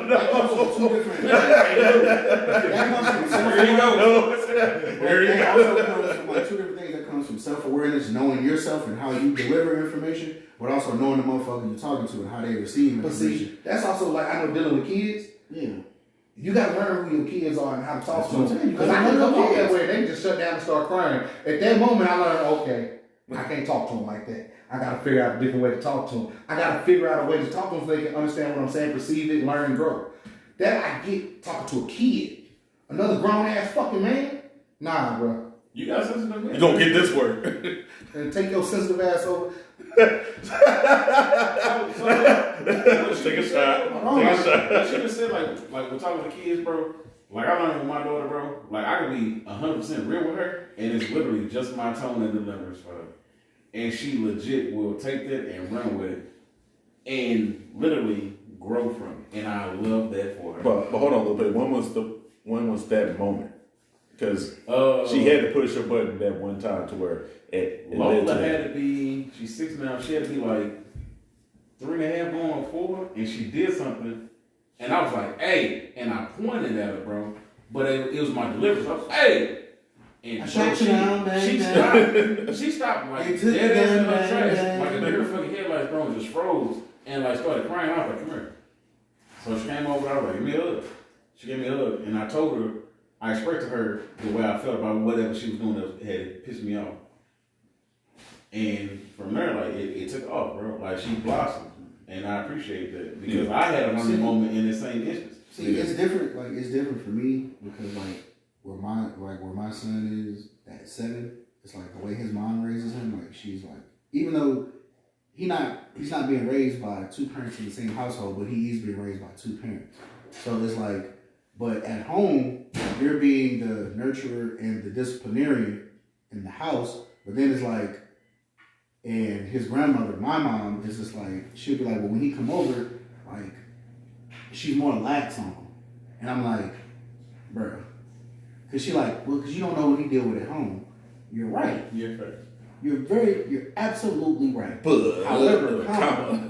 S2: that comes from two different. That comes from
S1: There you go.
S2: There you go. Also comes from like two different things. That comes from self-awareness, knowing yourself and how you deliver information, but also knowing the motherfucker you're talking to and how they receive
S3: But
S2: information.
S3: see, that's also like I know dealing with kids.
S2: Yeah.
S3: You gotta learn who your kids are and how to talk to
S2: That's what I'm
S3: them.
S2: saying.
S3: Because I know some kids that way they just shut down and start crying. At that moment, I learned, okay, I can't talk to them like that. I gotta figure out a different way to talk to them. I gotta figure out a way to talk to them so they can understand what I'm saying, perceive it, learn, and grow. That I get talking to a kid. Another grown ass fucking man? Nah, bro.
S4: You got sensitive man.
S1: You gonna get this work.
S3: And take your sensitive ass over.
S1: Take a shot.
S4: What you just said, like we're talking to kids, bro. Like I learned with my daughter, bro. Like I can be 100% real with her, and it's literally just my tone and delivery for her. And she legit will take that and run with it, and literally grow from it. And I love that for her.
S1: But hold on a little bit. When was that moment? Because she had to push her button that one time to where it
S4: Lola had to be. She's 6 now. She had to be like 3.5 going 4, and she did something, and I was like, "Hey!" And I pointed at her, bro. But it was my delivery. So I was like, "Hey!" And
S2: I shot you down,
S4: she
S2: baby.
S4: She stopped like
S2: You took
S4: dead
S2: it
S4: ass in
S2: down,
S4: her tracks,
S2: baby.
S4: like a deer fucking headlights, bro, and just froze and like started crying. I was like, "Come here." So she came over. I was like, "Give me a hug." She gave me a hug, and I told her, I expressed to her the way I felt about whatever she was doing that had pissed me off. And from there, like it took off, bro. Like she blossomed, and I appreciate that because I had a learning moment in the same instance.
S2: See, it's different. Like it's different for me because where my son is at 7, it's like the way his mom raises him. Like she's like, even though he's not being raised by 2 parents in the same household, but he is being raised by 2 parents. So it's like, but at home you're being the nurturer and the disciplinarian in the house. But then it's like, and his grandmother, my mom, is just like, she'll be like, well, when he come over, like, she's more lax on him. And I'm like, bro. Because she like, well, because you don't know what he deal with at home. You're right.
S4: Yeah, fair.
S2: You're absolutely right.
S1: But
S2: However, I'm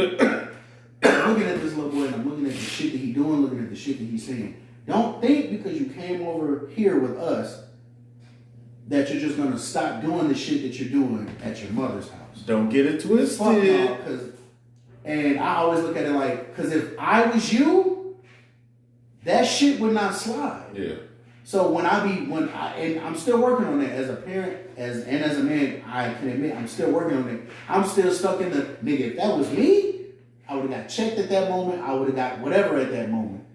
S2: looking at this little boy and I'm looking at the shit that he's doing, looking at the shit that he's saying. Don't think because you came over here with us that you're just going to stop doing the shit that you're doing at your mother's house.
S1: Don't get it twisted.
S2: Fuck no, and I always look at it like, because if I was you, that shit would not slide.
S1: Yeah.
S2: So and I'm still working on that as a parent, as a man, I can admit I'm still working on it. I'm still stuck in the nigga. If that was me, I would have got checked at that moment. I would have got whatever at that moment.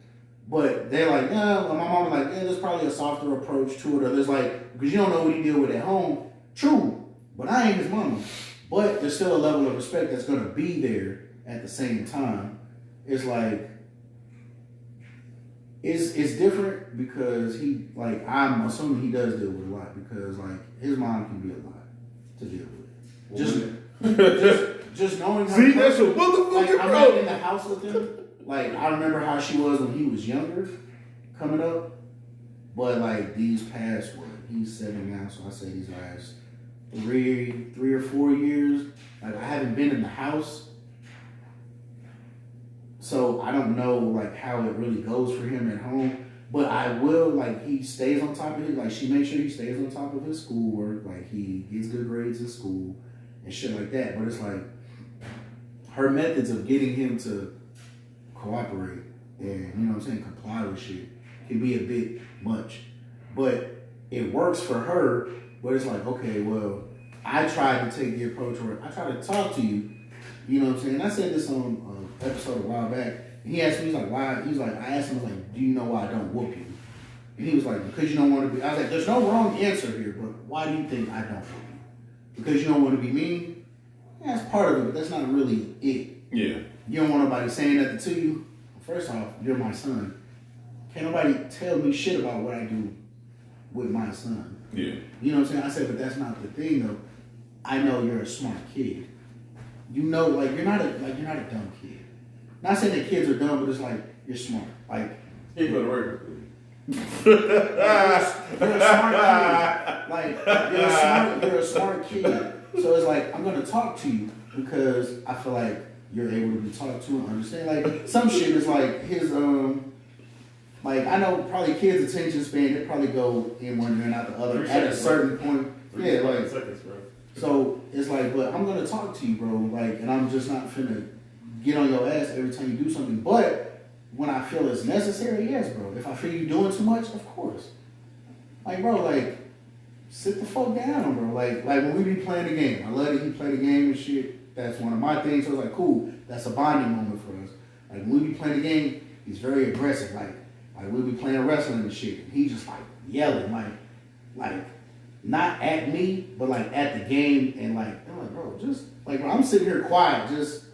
S2: But they're like, no. My mom was like, yeah, there's probably a softer approach to it. Or there's like, because you don't know what he deal with at home. True, but I ain't his mama. But there's still a level of respect that's gonna be there at the same time. It's like, It's different because he like I'm assuming he does deal with a lot because like his mom can be a lot to deal with. Just knowing how.
S1: See, that's a motherfucking
S2: like, I'm not
S1: problem.
S2: in the house with him. Like I remember how she was when he was younger, coming up. But like these past he's 7 now, so I say these last three or 4 years. Like I haven't been in the house. So I don't know like how it really goes for him at home. But I will like he stays on top of it. Like she makes sure he stays on top of his schoolwork. Like he gets good grades in school and shit like that. But it's like her methods of getting him to cooperate and you know what I'm saying, comply with shit can be a bit much. But it works for her, but it's like, okay, well, I tried to take the approach where I try to talk to you, you know what I'm saying? I said this on an episode a while back, and he asked me, he's like, why? He's like, I asked him, like, do you know why I don't whoop you? And he was like, because you don't want to be, I was like, there's no wrong answer here, but why do you think I don't whoop you? Because you don't want to be mean? Yeah, that's part of it, but that's not really it.
S1: Yeah.
S2: You don't want nobody saying nothing to you. First off, you're my son. Can't nobody tell me shit about what I do with my son.
S1: Yeah.
S2: You know what I'm saying? I said, but that's not the thing though. I know you're a smart kid. You know, like you're not a dumb kid. Not saying that kids are dumb, but it's like you're smart. Like
S4: He go to work.
S2: you're a smart kid. Like you're a smart kid. So it's like I'm gonna talk to you because I feel like you're able to be talked to and understand. Like some shit is like his like I know probably kids' attention span, they probably go in one ear and out the other at a certain point. Yeah, like
S4: seconds, bro.
S2: so it's like, but I'm gonna talk to you, bro. Like, and I'm just not finna get on your ass every time you do something. But when I feel it's necessary, yes, bro. If I feel you doing too much, of course. Like, bro, like sit the fuck down, bro. Like when we be playing the game, I love that he play the game and shit. That's one of my things. So it's like, cool. That's a bonding moment for us. Like when we be playing the game, he's very aggressive. Like we'll be playing wrestling and shit. And he just like yelling, like not at me, but like at the game. And like, I'm like, bro, just like bro, I'm sitting here quiet, just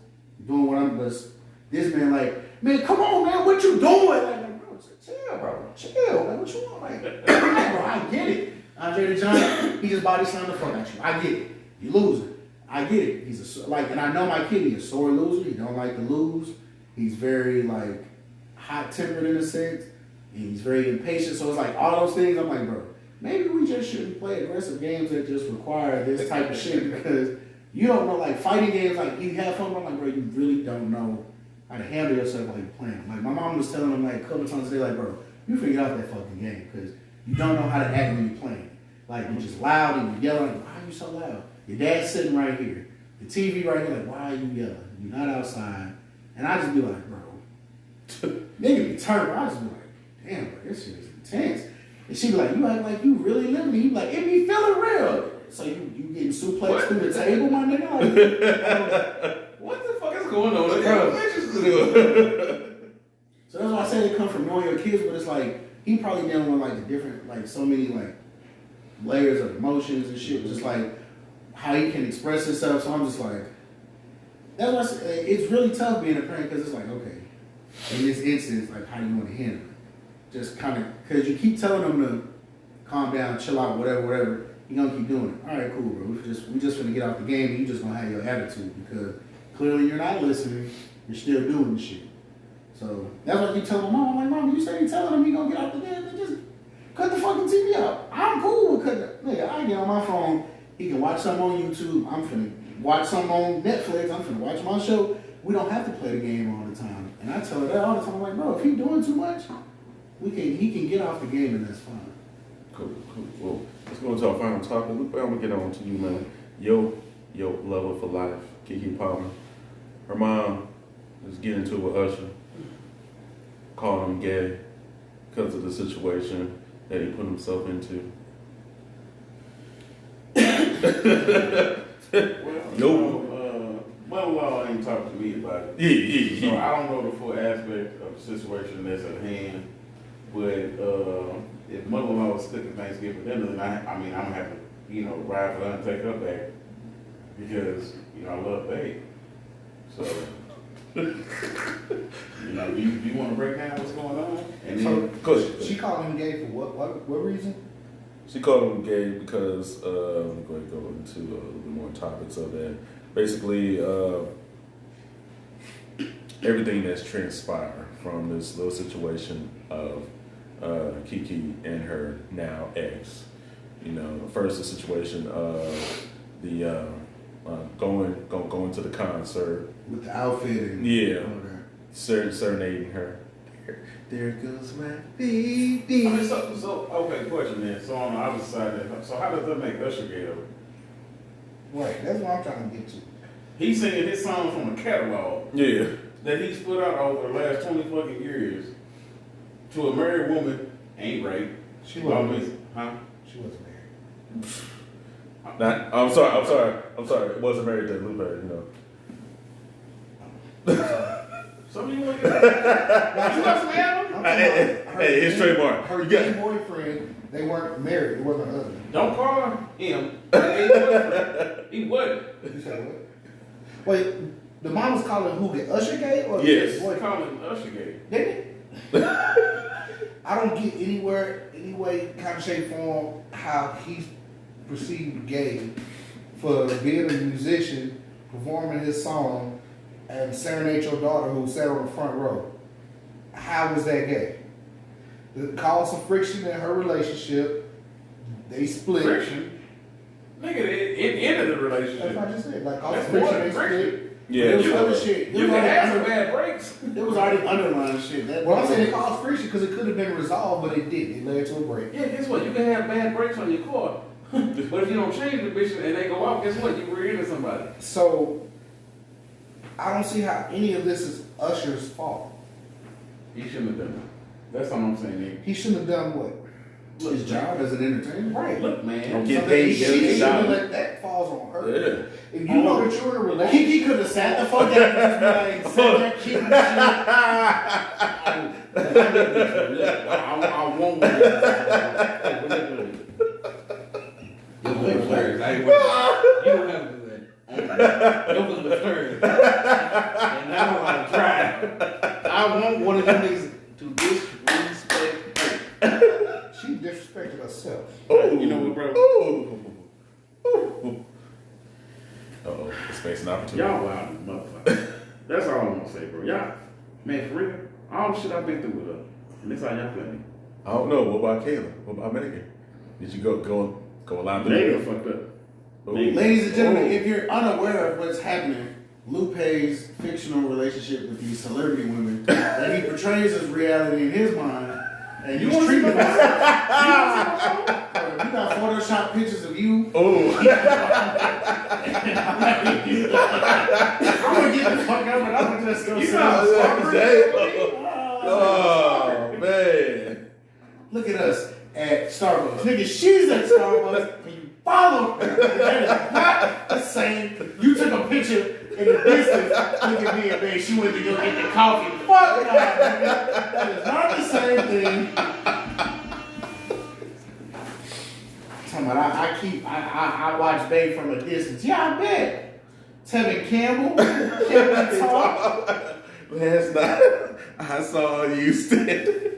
S2: doing what I'm just. This man like, man, come on, man, what you doing? Like bro, chill, bro, chill. Like, what you want? Like, bro, I get it. Andre the Giant, he just body slammed the fuck at you. I get it. You losing. I get it. He's and I know my kid, he's a sore loser. He don't like to lose. He's very like hot-tempered in a sense. And he's very impatient. So it's like all those things. I'm like, bro, maybe we just shouldn't play aggressive games that just require this type of shit because you don't know, like fighting games, like you have fun. But I'm like, bro, you really don't know how to handle yourself while you're playing. Like my mom was telling him like a couple times a day, like, bro, you figure out that fucking game because you don't know how to act when you're playing. Like you're just loud and you're yelling. Like, why are you so loud? Your dad's sitting right here. The TV right here. Like, why are you yelling? You're not outside. And I just be like, bro, nigga be turned. I just be like, damn, bro, this shit is intense. And she be like, you act like you really living it. You be like, it be feeling real. So you getting suplexed through the table, my nigga? Like,
S4: What the fuck is going on?
S2: Bro.
S4: Bro.
S2: So that's why I say they come from knowing your kids, but it's like he probably dealing with like the different, like so many like layers of emotions and shit, just like how he can express himself. So I'm just like, that's why I say, it's really tough being a parent because it's like, okay, in this instance, like how do you want to handle it? Just kind of, because you keep telling them to calm down, chill out, whatever, he gonna keep doing it. All right, cool, bro. We just gonna get out the game and you just gonna have your attitude because clearly you're not listening, you're still doing the shit. So that's why you tell my mom, I'm like, Mom, you said you telling him he gonna get out the game, then just cut the fucking TV out. I'm cool with cutting it. Nigga, I get on my phone, he can watch something on YouTube, I'm finna watch something on Netflix, I'm finna watch my show. We don't have to play the game all the time. And I tell her that all the time, I'm like, bro, if he doing too much, he can get off the game and that's fine.
S1: Cool. Well, let's go into our final topic. I'm gonna get on to you, man. Yo, lover for life, Kiki Palmer. Her mom is getting into it with Usher, calling him gay because of the situation that he put himself into.
S4: Mother-in-law ain't talked to me about it.
S1: Yeah.
S4: So I don't know the full aspect of the situation that's at hand. But if mother-in-law was cooking Thanksgiving dinner, then I'm gonna have to, ride for her and take her back because, I love babe. So You know, do you want to break down what's going on? And
S3: So,
S4: then,
S3: she called him gay for what reason?
S1: She called him gay because let me go into a little bit more topics of that. Basically, everything that's transpired from this little situation of Kiki and her now ex. You know, first the situation of the going to the concert.
S2: With the outfit and
S1: Yeah.
S2: all that.
S1: Serenading her. There goes my
S4: I
S1: baby.
S4: mean, so okay, question then. So on the opposite side, so how does that make Usher gay though?
S3: Right, that's what I'm trying to get to.
S4: He's singing his songs from a catalog
S1: Yeah.
S4: that he's put out over the last 20 fucking years to a married woman. Ain't right.
S3: She wasn't
S4: Always,
S3: married.
S4: huh?
S3: She wasn't married.
S1: I'm sorry. It wasn't married to Lupe, you know.
S4: Some of you want to get you got some album?
S1: Hey, his trademark.
S3: Her
S1: You
S3: gay
S1: got-
S3: boyfriend, they weren't married. It wasn't a husband.
S4: Don't call him. He wasn't.
S3: You said what? Wait, the mom was calling who gay? Usher gay or
S1: Yes.
S4: Boy, calling Usher gay.
S3: Didn't it? I don't get anywhere, any way, kind of shape, form how he's perceived gay for being a musician, performing his song, and serenade your daughter who sat on the front row. How was that gay? It caused some friction in her relationship. They split.
S4: Friction. Nigga, it ended the
S3: That's
S4: relationship.
S3: what I just said. Like caused
S4: That's
S3: friction,
S4: more
S3: they
S4: than
S3: split.
S4: friction.
S1: Yeah.
S2: There was
S1: you-
S2: other shit.
S4: You can have some bad breaks.
S2: There was already underlying shit.
S3: Well, I'm saying it caused friction because it could have been resolved, but it didn't. It led to a break.
S4: Yeah, guess what? You can have bad breaks on your car. But if you don't change the bitch and they go out, guess what? You rear into somebody.
S3: So I don't see how any of this is Usher's fault.
S4: He shouldn't have done that. That's all I'm saying, nigga.
S3: He shouldn't have done what?
S2: His job as an entertainer.
S3: Right.
S4: Look, man.
S1: Don't get
S3: Something
S1: paid
S3: she
S1: $1
S3: shouldn't have
S1: million.
S3: let that falls on her.
S1: Yeah.
S3: If you know that you're in a relationship,
S2: Kiki could have sat the fuck down and just be like, said that kid and
S4: I won't win. You don't have to do that. Your was third. And now I'm trying. I want one of them niggas to disrespect her.
S3: she disrespected herself.
S4: You know what, bro?
S1: Uh-oh. Space and opportunity.
S4: Y'all wild motherfucker. That's all I'm gonna say, bro. Y'all, man, for real, all the shit I've been through with her. And this how y'all feeling.
S1: I don't know. What about Kayla? What about Megan? Did you go along with
S4: They
S1: it?
S4: done fucked up.
S1: Ooh.
S2: Ladies and gentlemen,
S1: Ooh.
S2: if you're unaware of what's happening, Lupe's fictional relationship with these celebrity women that he portrays as reality in his mind, and
S4: You
S2: he's
S4: wanna
S2: treating
S4: see
S2: them
S4: my-
S2: you got Photoshop pictures of you.
S1: Oh.
S2: I'm gonna get the fuck up and I'm gonna just go
S4: You
S2: sit
S4: know,
S2: on the
S1: Oh, man.
S2: Look at us at Starbucks. Nigga, she's at Starbucks and you follow her. That is not the same. You took a picture in the distance. Look at me and babe, she went to go get the coffee. Fuck no, nigga. That is not the same thing. Talking about I watch babe from a distance. Yeah, I bet. Tevin Campbell. Kevin Talk.
S1: Last night, I saw you stand.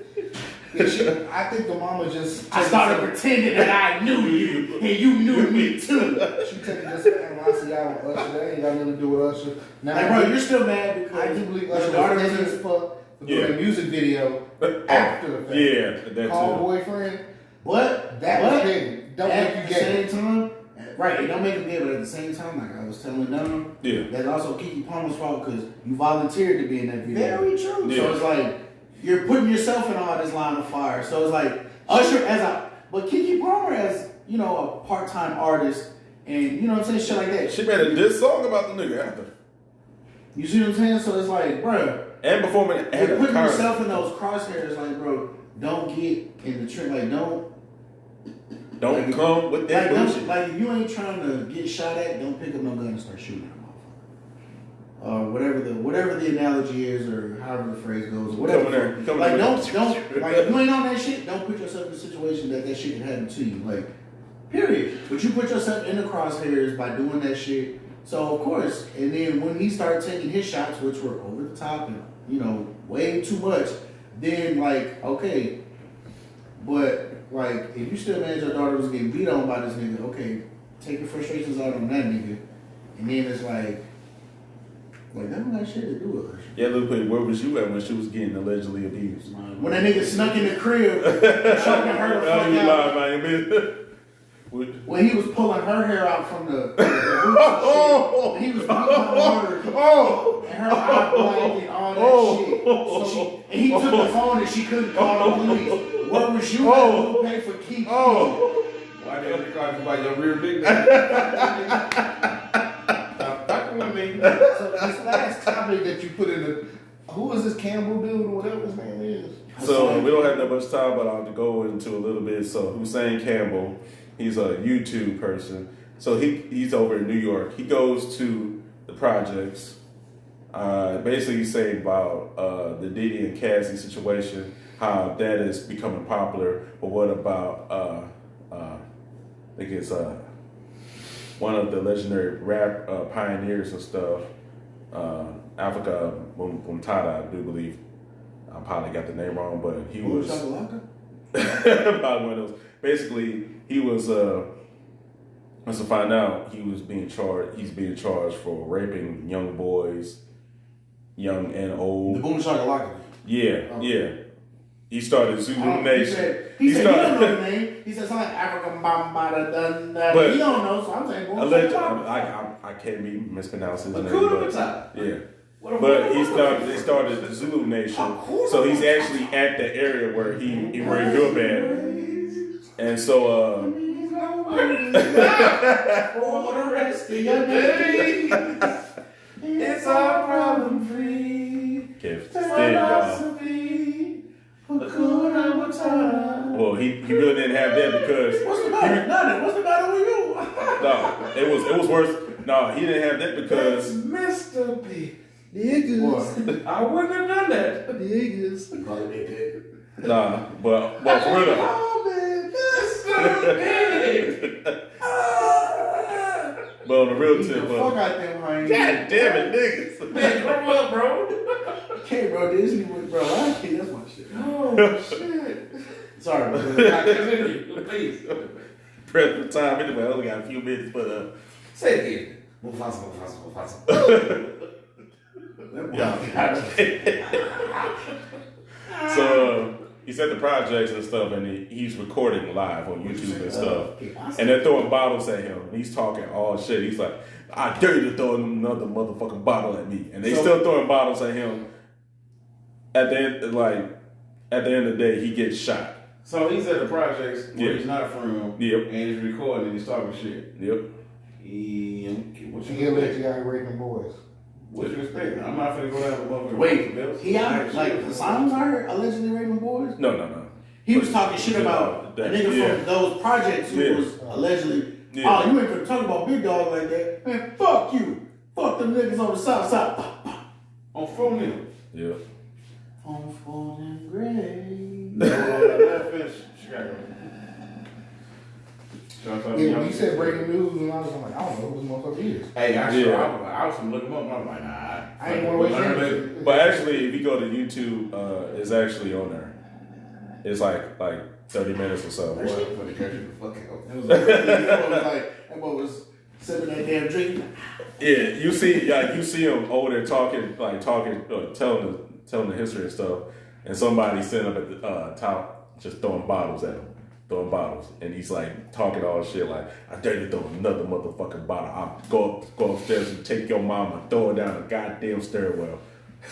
S3: I think the mama just.
S2: I started pretending that I knew you, and you knew me too.
S3: She taking just animosity out on Usher. That ain't got nothing to do with Usher. Now,
S2: Like, bro, you're still mad because
S3: I do believe
S2: your
S3: Usher
S2: daughter
S3: was
S2: was
S3: petty as fuck for doing
S1: Yeah.
S3: a music video after the fact.
S1: Yeah, that
S3: Call
S1: too.
S3: boyfriend.
S2: What?
S3: That was petty. Don't
S2: at
S3: make you
S2: the
S3: gay.
S2: same time, right? It don't make him gay, but at the same time, like I was telling them,
S1: Yeah.
S2: that's also Keke Palmer's fault because you volunteered to be in that video.
S3: Very true.
S1: Yeah.
S2: So it's like you're putting yourself in all this line of fire. So it's like Usher but Keke Palmer as a part-time artist, and you know what I'm saying, shit like that.
S1: She made a diss song about the nigga after.
S2: You see what I'm saying? So it's like, bro,
S1: And performing at
S2: you're
S1: a
S2: putting
S1: concert.
S2: yourself in those crosshairs. Like, bro, don't get in the trend. Like, don't.
S1: Don't
S2: like,
S1: come with that
S2: Like,
S1: bullshit.
S2: like, if you ain't trying to get shot at, don't pick up no gun and start shooting at a motherfucker. Whatever the analogy is, or however the phrase goes, or whatever.
S1: Coming
S2: Like,
S1: there.
S2: don't, like, if you ain't on that shit, don't put yourself in a situation that shit can happen to you. Like, period. But you put yourself in the crosshairs by doing that shit, So of course, and then when he started taking his shots, which were over the top and way too much, then like okay, but like if you still mad your daughter was getting beat on by this nigga, okay, take your frustrations out on that nigga, and then it's like that don't got shit to do with her.
S1: Yeah, look, where was you at when she was getting allegedly abused?
S2: When that nigga snuck in the crib, choking her the fuck
S1: You
S2: out.
S1: lied, man.
S2: When he was pulling her hair out from the roots and shit, he was beating her and her eye black and all that shit. So and he took the phone and she couldn't call the police. Where was you at? Who paid for Kiki?
S4: Why didn't they call you by your real big name? Stop fucking with me.
S3: So this last topic that you put in the, who is this Campbell dude or whatever his name is?
S1: So we don't have that much time, but I'll go into a little bit. So Hussein Campbell, he's a YouTube person. So he's over in New York. He goes to the projects. Basically, he's saying about the Diddy and Cassie situation, how that is becoming popular. But what about I think it's one of the legendary rap pioneers and stuff, Africa Mumtada, I do believe. I probably got the name wrong, but he was probably one of those. Basically, he was once to find out he was being charged. He's being charged for raping young boys, young and
S2: The
S1: old.
S2: Boom Shakalaka.
S1: Yeah, yeah. He started Zulu
S2: He
S1: Nation.
S2: said he don't know the name. He said something like African Bambada dun.
S1: But
S2: He don't know, so I'm saying Boom
S1: Allegedly,
S2: Shakalaka.
S1: I can't be mispronouncing his name.
S4: Hakuna
S1: But,
S4: Matata.
S1: yeah. But they started the Zulu Nation. So he's actually at the area where he grew up at. And so
S4: For the rest of your days, it's all problem free. Philosophy, Hakuna Matata.
S1: Well, he really didn't have that because
S2: What's the matter? Nothing. What's the matter with you?
S1: no, it was worse. No, he didn't have that because
S4: Mr. P.
S2: What?
S4: I wouldn't have done that.
S1: nah, but for real though.
S4: Oh, man, Mr. Big.
S1: But on the real
S2: Get
S1: tip,
S2: the fuck out there, man.
S1: God damn it, niggas.
S4: Man, grow up, bro.
S2: Okay, bro, Disney, bro, I can't. That's my shit.
S4: Oh, shit.
S2: Sorry, bro.
S4: Continue, please.
S1: Press for time anyway. I only got a few minutes, but
S4: Say it again. Mufasa.
S1: so he's at the projects and stuff, and he's recording live on YouTube and stuff. And they're throwing bottles at him, and he's talking all shit. He's like, "I dare you to throw another motherfucking bottle at me," and they still throwing bottles at him. At the end of the day, he gets shot.
S4: So he's at the projects where he's not from.
S1: Yep.
S4: And he's recording and he's talking shit.
S1: Yep.
S4: What
S3: He'll let you out raping boys.
S4: What you expect? I'm not finna go down the motherfucker.
S2: Wait, he out like the songs are allegedly raping boys?
S1: No.
S2: He was talking shit about a nigga from those projects who was allegedly.
S1: Yeah.
S2: Oh, you ain't gonna talk about Big Dog like that, man. Fuck you. Fuck them niggas on the south side.
S4: On phone him.
S1: Yeah.
S2: On phone and gray.
S4: Let finish Chicago.
S3: Yeah, when you said breaking news and all this, I'm like, I don't know who this motherfucker is.
S4: Hey, I
S1: Yeah.
S4: I was gonna look him up and I was like, nah.
S3: I ain't want to waste your
S1: But actually, if you go to YouTube, it's actually on there. It's like 30 minutes or so.
S2: That shit for the country to fuck out. It was like, that boy was sipping that damn drink.
S1: Yeah, you see him over there talking, telling the history and stuff, and somebody sitting up at the top just throwing bottles at him. And he's like talking all shit like, "I dare you to throw another motherfucking bottle. I'll go upstairs and take your mama and throw her down a goddamn stairwell."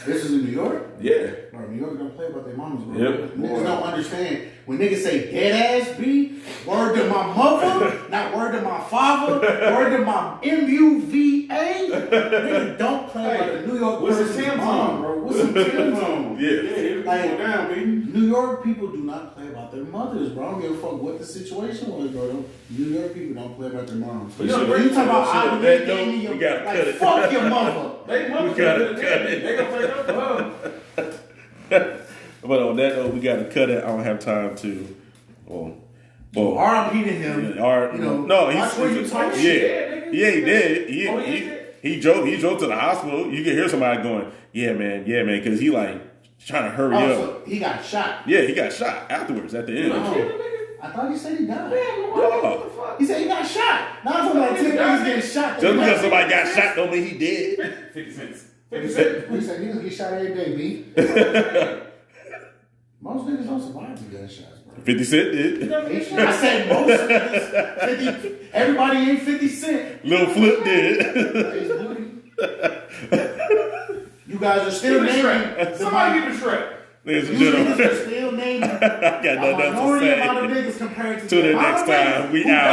S2: This is in New York?
S1: Yeah.
S2: Bro, New York don't play about their mamas, bro.
S1: Yep.
S2: Niggas don't understand. When niggas say dead ass B, word to my mother, not word to my father, word to my MUVA. Nigga don't play about the New York
S4: What's the
S2: person's
S4: Tim
S2: mom,
S4: Tom,
S2: bro. What's some Tim Tom?
S1: Yeah.
S2: Like,
S4: down, B.
S2: New York people do not play about their mothers, bro. I don't give a fuck what the situation was, bro. New York people don't play about their moms.
S1: But
S2: You
S1: should've-
S2: talking about
S1: should've
S2: I
S1: that
S2: gave
S1: note,
S2: you
S1: we gotta
S2: like,
S1: cut it.
S2: fuck your mother.
S4: They
S1: We gotta cut it.
S4: They gonna play that for her.
S1: But on that note, we gotta cut it. I don't have time to. Well,
S2: R.I.P. to him.
S1: no,
S2: watch where you talk
S1: yeah,
S2: shit.
S1: yeah, he did.
S4: Oh, he
S1: He
S4: did?
S1: he drove to the hospital. You can hear somebody going, yeah, man, because he like trying to hurry up.
S2: So he got shot.
S1: Yeah, he got shot afterwards at the end.
S2: I thought he said he died.
S1: Yeah.
S2: He said he got shot. Now I'm talking about 10 niggas getting shot.
S1: Just because somebody got shot don't mean he dead.
S4: 50 cents.
S3: He said niggas get shot every day, B.
S2: Most niggas don't survive the gunshots, bro.
S1: 50 Cent did.
S2: I said most niggas. 50, everybody ain't 50 Cent.
S1: Lil Flip did.
S2: You guys are still naming.
S4: Somebody give a Shrek.
S1: Ladies and
S2: You
S1: gentlemen,
S2: niggas are still naming.
S1: I got nothing else to
S2: Minority
S1: say.
S2: amount of niggas compared to
S1: Till the next time, we out.